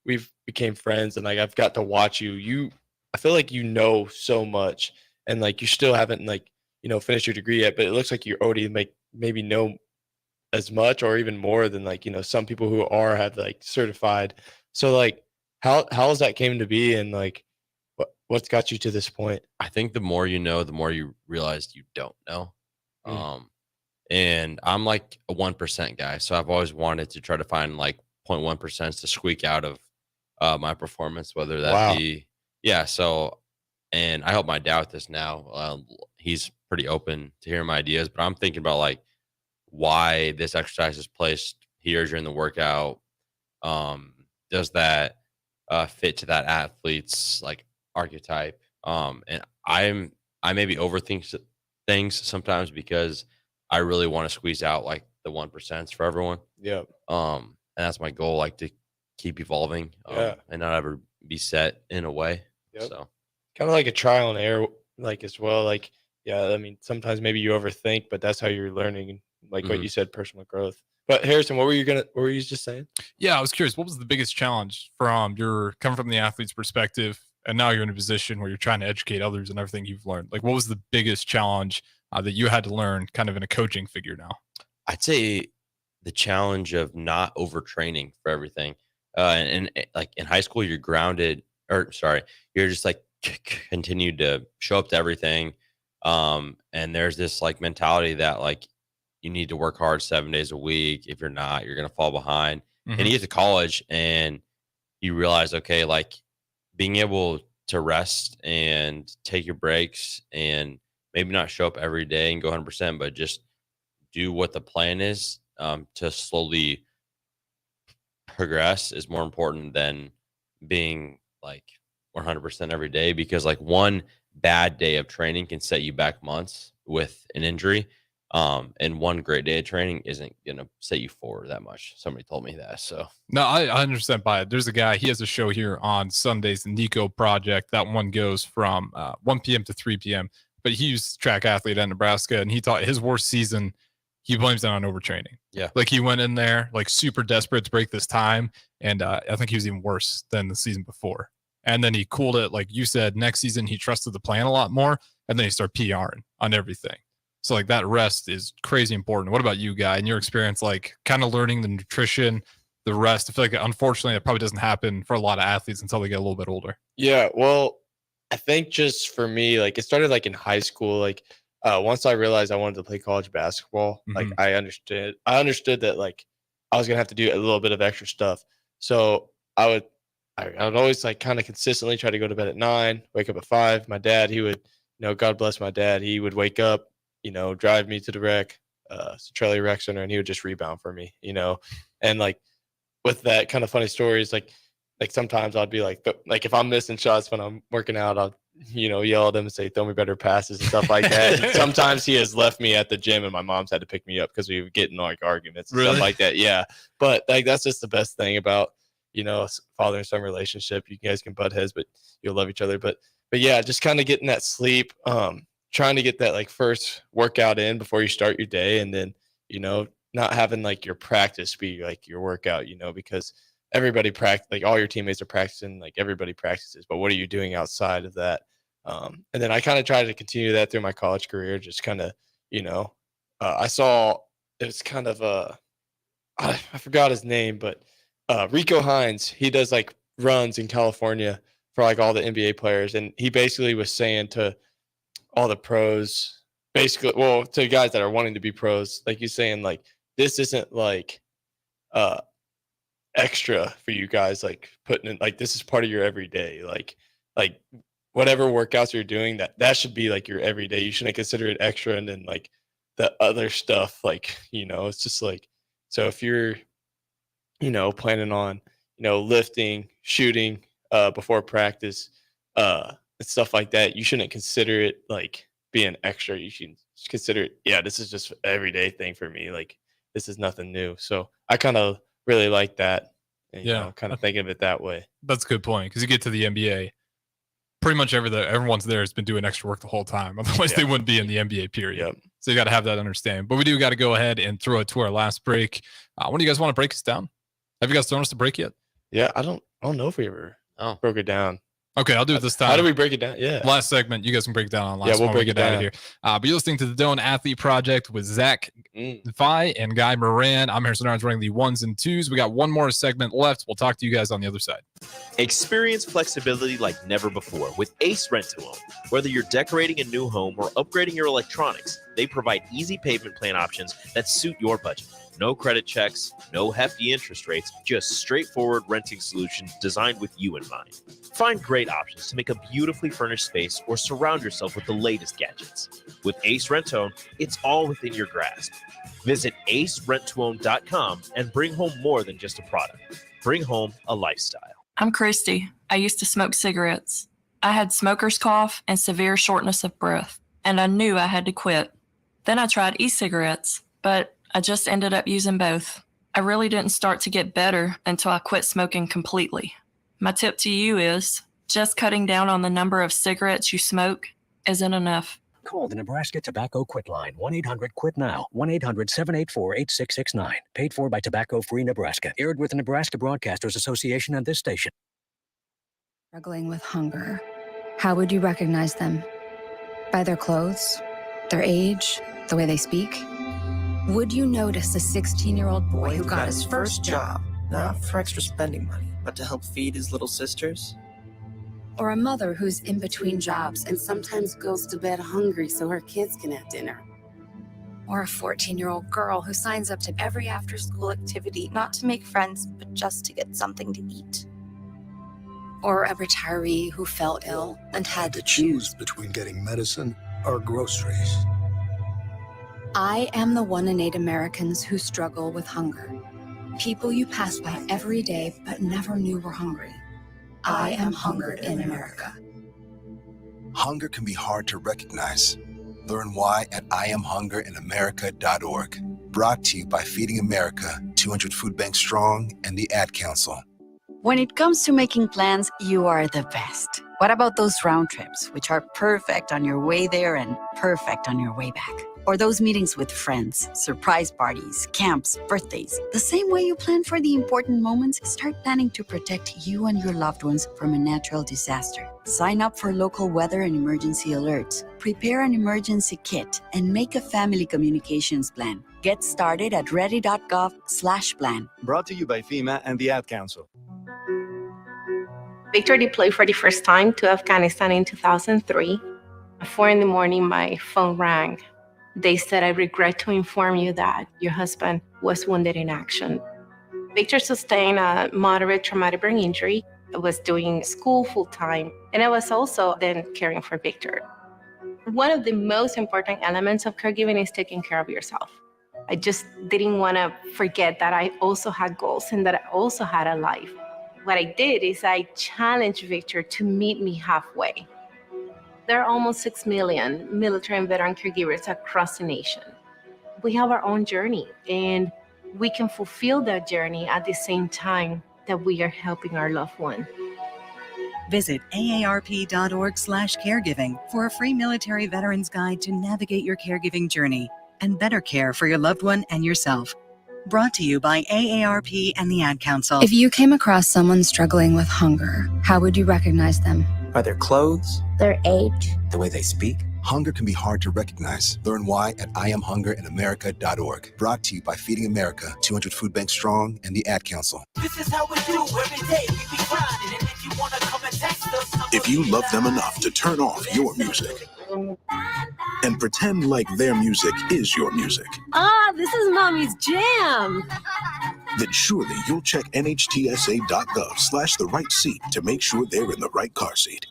we've became friends and like I've got to watch you, I feel like you know so much and like you still haven't like, finished your degree yet, but it looks like you already maybe know as much or even more than like, some people who have like certified. So like how has that came to be and like what's got you to this point? I think the more you know, the more you realize you don't know. And I'm like a 1% guy. So I've always wanted to try to find like 0.1% to squeak out of my performance, whether that be, So, and I help my dad with this now. He's pretty open to hearing my ideas, but I'm thinking about like why this exercise is placed here during the workout. Does that fit to that athlete's like archetype? And I maybe overthink things sometimes because I really want to squeeze out like the 1% for everyone. Yeah. And that's my goal, like to keep evolving and not ever be set in a way. So kind of like a trial and error, like as well. Like, I mean, sometimes maybe you overthink, but that's how you're learning. Like what you said, personal growth. But Harrison, what were you just saying? Yeah, I was curious. What was the biggest challenge from your coming from the athlete's perspective, and now you're in a position where you're trying to educate others and everything you've learned? Like, what was the biggest challenge that you had to learn, kind of in a coaching figure now? I'd say the challenge of not overtraining for everything. And like in high school, you're grounded, you're just like continued to show up to everything. And there's this like mentality that like you need to work hard 7 days a week. If you're not, you're going to fall behind. And you get to college and you realize, okay, like being able to rest and take your breaks and maybe not show up every day and go 100%, but just do what the plan is to slowly progress is more important than being like 100% every day, because like one bad day of training can set you back months with an injury. And one great day of training isn't going to set you forward that much. Somebody told me that. So no, I understand by it. There's a guy, he has a show here on Sundays, the Nico Project. That one goes from 1 p.m. to 3 p.m. But he's track athlete at Nebraska, and he thought his worst season, he blames it on overtraining. Yeah. Like he went in there like super desperate to break this time. And I think he was even worse than the season before. And then he cooled it. Like you said, next season, he trusted the plan a lot more. And then he started PRing on everything. So like that rest is crazy important. What about you, Guy, in your experience, like kind of learning the nutrition, the rest? I feel like unfortunately that probably doesn't happen for a lot of athletes until they get a little bit older. Yeah. Well, I think just for me, like it started like in high school. Like once I realized I wanted to play college basketball, like I understood that like I was gonna have to do a little bit of extra stuff. So I would always like kind of consistently try to go to bed at 9, wake up at 5. My dad, he would, God bless my dad, he would wake up, drive me to the rec, Centralia Rec Center, and he would just rebound for me, and like with that kind of funny stories, like sometimes I'd be like if I'm missing shots when I'm working out, I'll, yell at him and say, throw me better passes and stuff like that. And sometimes he has left me at the gym and my mom's had to pick me up because we would get in like arguments and stuff like that. Yeah. But like, that's just the best thing about, father and son relationship. You guys can butt heads, but you'll love each other. But yeah, just kind of getting that sleep, trying to get that like first workout in before you start your day. And then, not having like your practice be like your workout, because everybody like all your teammates are practicing, like everybody practices, but what are you doing outside of that? And then I kind of tried to continue that through my college career, just kind of, I saw it was kind of I forgot his name, but Rico Hines, he does like runs in California for like all the NBA players. And he basically was saying to all the pros, basically, well, to guys that are wanting to be pros, like he's saying, like, this isn't like extra for you guys, like putting in, like, this is part of your everyday, like whatever workouts you're doing, that should be like your everyday. You shouldn't consider it extra. And then like the other stuff, like, it's just like, so if you're, planning on, lifting, shooting before practice, and stuff like that, you shouldn't consider it like being extra. You should consider it, yeah, this is just an everyday thing for me. Like, this is nothing new. So I kind of really like that. And, kind of thinking of it that way. That's a good point, because you get to the NBA, pretty much everyone's there has been doing extra work the whole time. Otherwise, they wouldn't be in the NBA period. Yep. So you got to have that understanding. But we do got to go ahead and throw it to our last break. When do you guys want to break us down? Have you guys thrown us a break yet? Yeah, I don't know if we ever broke it down. Okay, I'll do it this time. How do we break it down? Yeah. Last segment, you guys can break it down on last. Yeah, we'll one break we it get out down. of here. But you're listening to the Doane Athlete Project with Zach Phi and Guy Moran. I'm Harrison Arns running the ones and twos. We got one more segment left. We'll talk to you guys on the other side. Experience flexibility like never before with Ace Rent-to-Own. Whether you're decorating a new home or upgrading your electronics, they provide easy payment plan options that suit your budget. No credit checks, no hefty interest rates, just straightforward renting solutions designed with you in mind. Find great options to make a beautifully furnished space or surround yourself with the latest gadgets. With Ace Rent-to-Own, it's all within your grasp. Visit acerentoown.com and bring home more than just a product. Bring home a lifestyle. I'm Christy. I used to smoke cigarettes. I had smoker's cough and severe shortness of breath, and I knew I had to quit. Then I tried e-cigarettes, but I just ended up using both. I really didn't start to get better until I quit smoking completely. My tip to you is just cutting down on the number of cigarettes you smoke isn't enough. Call the Nebraska Tobacco Quit Line, 1-800-QUIT-NOW, 1-800-784-8669. Paid for by Tobacco Free Nebraska. Aired with the Nebraska Broadcasters Association and this station. Struggling with hunger. How would you recognize them? By their clothes, their age, the way they speak? Would you notice a 16-year-old boy who got his first job, not for extra spending money, but to help feed his little sisters? Or a mother who's in between jobs and sometimes goes to bed hungry so her kids can have dinner? Or a 14-year-old girl who signs up to every after-school activity, not to make friends, but just to get something to eat? Or a retiree who fell ill and had to choose between getting medicine or groceries. I am the 1 in 8 Americans who struggle with hunger. People you pass by every day but never knew were hungry. I am hunger in America. Hunger can be hard to recognize. Learn why at IamHungerInAmerica.org. Brought to you by Feeding America, 200 Food Banks Strong, and the Ad Council. When it comes to making plans, you are the best. What about those round trips, which are perfect on your way there and perfect on your way back? Or those meetings with friends, surprise parties, camps, birthdays. The same way you plan for the important moments, start planning to protect you and your loved ones from a natural disaster. Sign up for local weather and emergency alerts. Prepare an emergency kit and make a family communications plan. Get started at ready.gov/plan. Brought to you by FEMA and the Ad Council. Victor deployed for the first time to Afghanistan in 2003. At 4 a.m, my phone rang. They said, "I regret to inform you that your husband was wounded in action." Victor sustained a moderate traumatic brain injury. I was doing school full-time, and I was also then caring for Victor. One of the most important elements of caregiving is taking care of yourself. I just didn't want to forget that I also had goals and that I also had a life. What I did is I challenged Victor to meet me halfway. There are almost 6 million military and veteran caregivers across the nation. We have our own journey, and we can fulfill that journey at the same time that we are helping our loved one. Visit aarp.org/caregiving for a free military veterans guide to navigate your caregiving journey and better care for your loved one and yourself. Brought to you by AARP and the Ad Council. If you came across someone struggling with hunger, how would you recognize them? By their clothes, Their age? The way they speak? Hunger can be hard to recognize. Learn why at IamHungerInAmerica.org. Brought to you by Feeding America, 200 Food Banks Strong, and the Ad Council. This is how we do every day. We be grinding, and if you want to come and text us, if you love them enough to turn off your music and pretend like their music is your music, this is Mommy's jam. then surely you'll check NHTSA.gov/the right seat to make sure they're in the right car seat.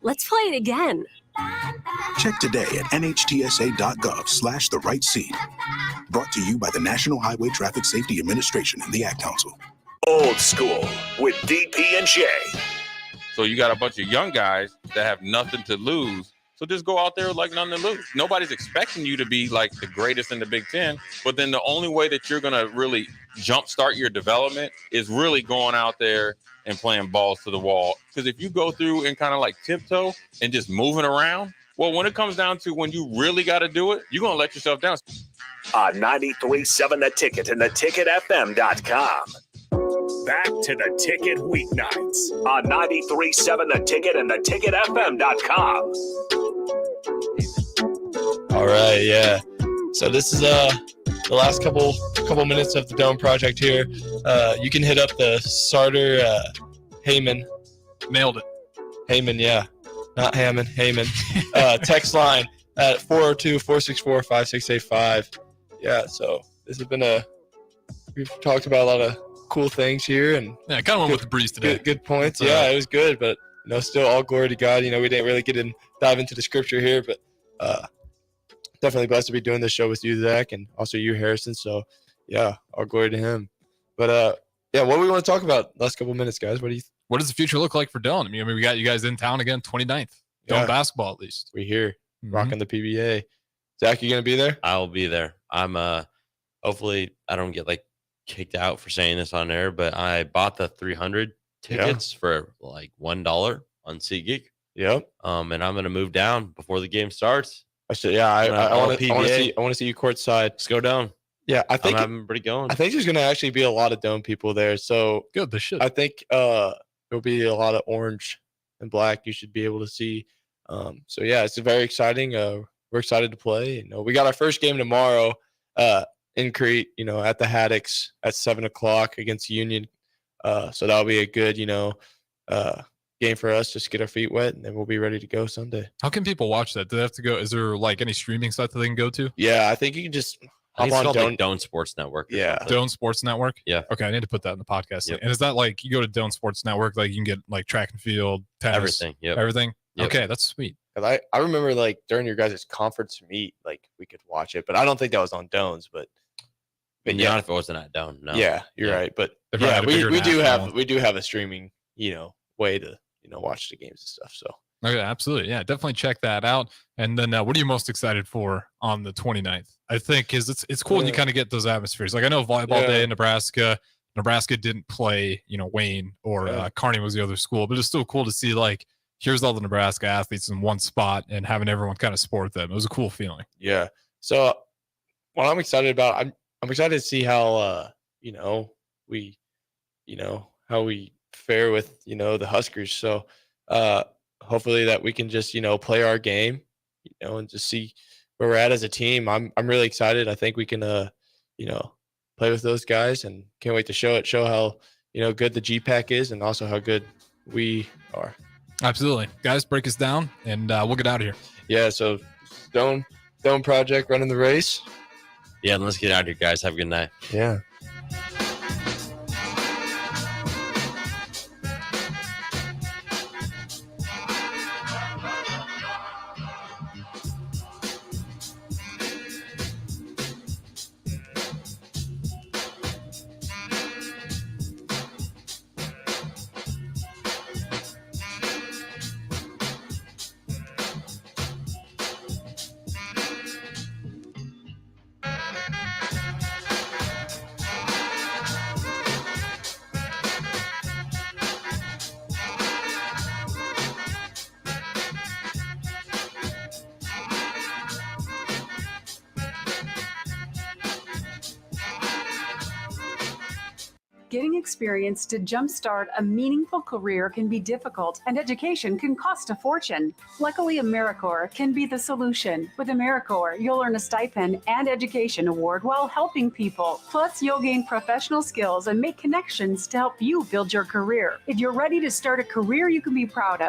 Let's play it again. Check today at NHTSA.gov/the right seat. Brought to you by the National Highway Traffic Safety Administration and the Ad Council. Old School with DP and J. So you got a bunch of young guys that have nothing to lose. So just go out there like nothing to lose. Nobody's expecting you to be like the greatest in the Big Ten. But then the only way that you're going to really jumpstart your development is really going out there and playing balls to the wall. Because if you go through and kind of like tiptoe and just moving around, well, when it comes down to when you really got to do it, you're going to let yourself down. 93.7 The Ticket and theticketfm.com. Back to The Ticket weeknights on 93.7 The Ticket and theticketfm.com. All right, yeah. So this is the last couple minutes of the Doane project here. You can hit up the Sarter Heyman. Nailed it. Heyman, yeah. Not Hammond, Heyman. Text line at 402-464-5685. Yeah, so this has been we've talked about a lot of cool things here. And yeah, I kind of went with the breeze today. Good points. Yeah, it was good, but still all glory to God. We didn't really dive into the scripture here, but definitely blessed to be doing this show with you, Zach, and also you, Harrison. So, yeah, all glory to him. But, yeah, what do we want to talk about last couple minutes, guys? What does the future look like for Doane? I mean, we got you guys in town again, 29th. Doane basketball, at least. We're here, rocking the PBA. Zach, you going to be there? I'll be there. I'm hopefully I don't get kicked out for saying this on air, but I bought the 300 tickets for $1 on SeatGeek. Yep. And I'm going to move down before the game starts. I want to see you courtside. Let's go down. Yeah, I think I'm having pretty going. I think there's going to actually be a lot of Doane people there. So good. They should. I think there'll be a lot of orange and black. You should be able to see. So yeah, it's very exciting. We're excited to play. We got our first game tomorrow in Crete. At the Haddocks at 7:00 against Union. So that'll be a good game for us. Just get our feet wet, and then we'll be ready to go Sunday. How can people watch that? Do they have to go? Is there any streaming site that they can go to? Yeah, I think you can just hop on Doane Sports Network. Yeah, Doane Sports Network. Yeah. Okay, I need to put that in the podcast. Yep. And is that you go to Doane Sports Network, you can get track and field, tennis, everything. Yep. Everything. Yep. Okay, that's sweet. I remember during your guys' conference meet, we could watch it, but I don't think that was on Doane's. But yeah, not if it wasn't at Doane. No. Yeah, you're right. But yeah, we do have a streaming way to watch the games and stuff. So okay, absolutely. Yeah, definitely check that out. And then what are you most excited for on the 29th? I think because it's cool when you kind of get those atmospheres. I know volleyball day in Nebraska didn't play, Wayne or Kearney was the other school, but it's still cool to see here's all the Nebraska athletes in one spot and having everyone kind of support them. It was a cool feeling. Yeah. So what I'm excited about, I'm excited to see how how we fare with the Huskers. So hopefully that we can just play our game, and just see where we're at as a team. I'm really excited. I think we can play with those guys, and can't wait to show how good the GPAC is, and also how good we are. Absolutely. Guys, break us down, and we'll get out of here. Yeah, so Doane Project running the race. Yeah, let's get out of here, guys. Have a good night. Yeah. Getting experience to jumpstart a meaningful career can be difficult, and education can cost a fortune. Luckily, AmeriCorps can be the solution. With AmeriCorps, you'll earn a stipend and education award while helping people. Plus, you'll gain professional skills and make connections to help you build your career. If you're ready to start a career you can be proud of,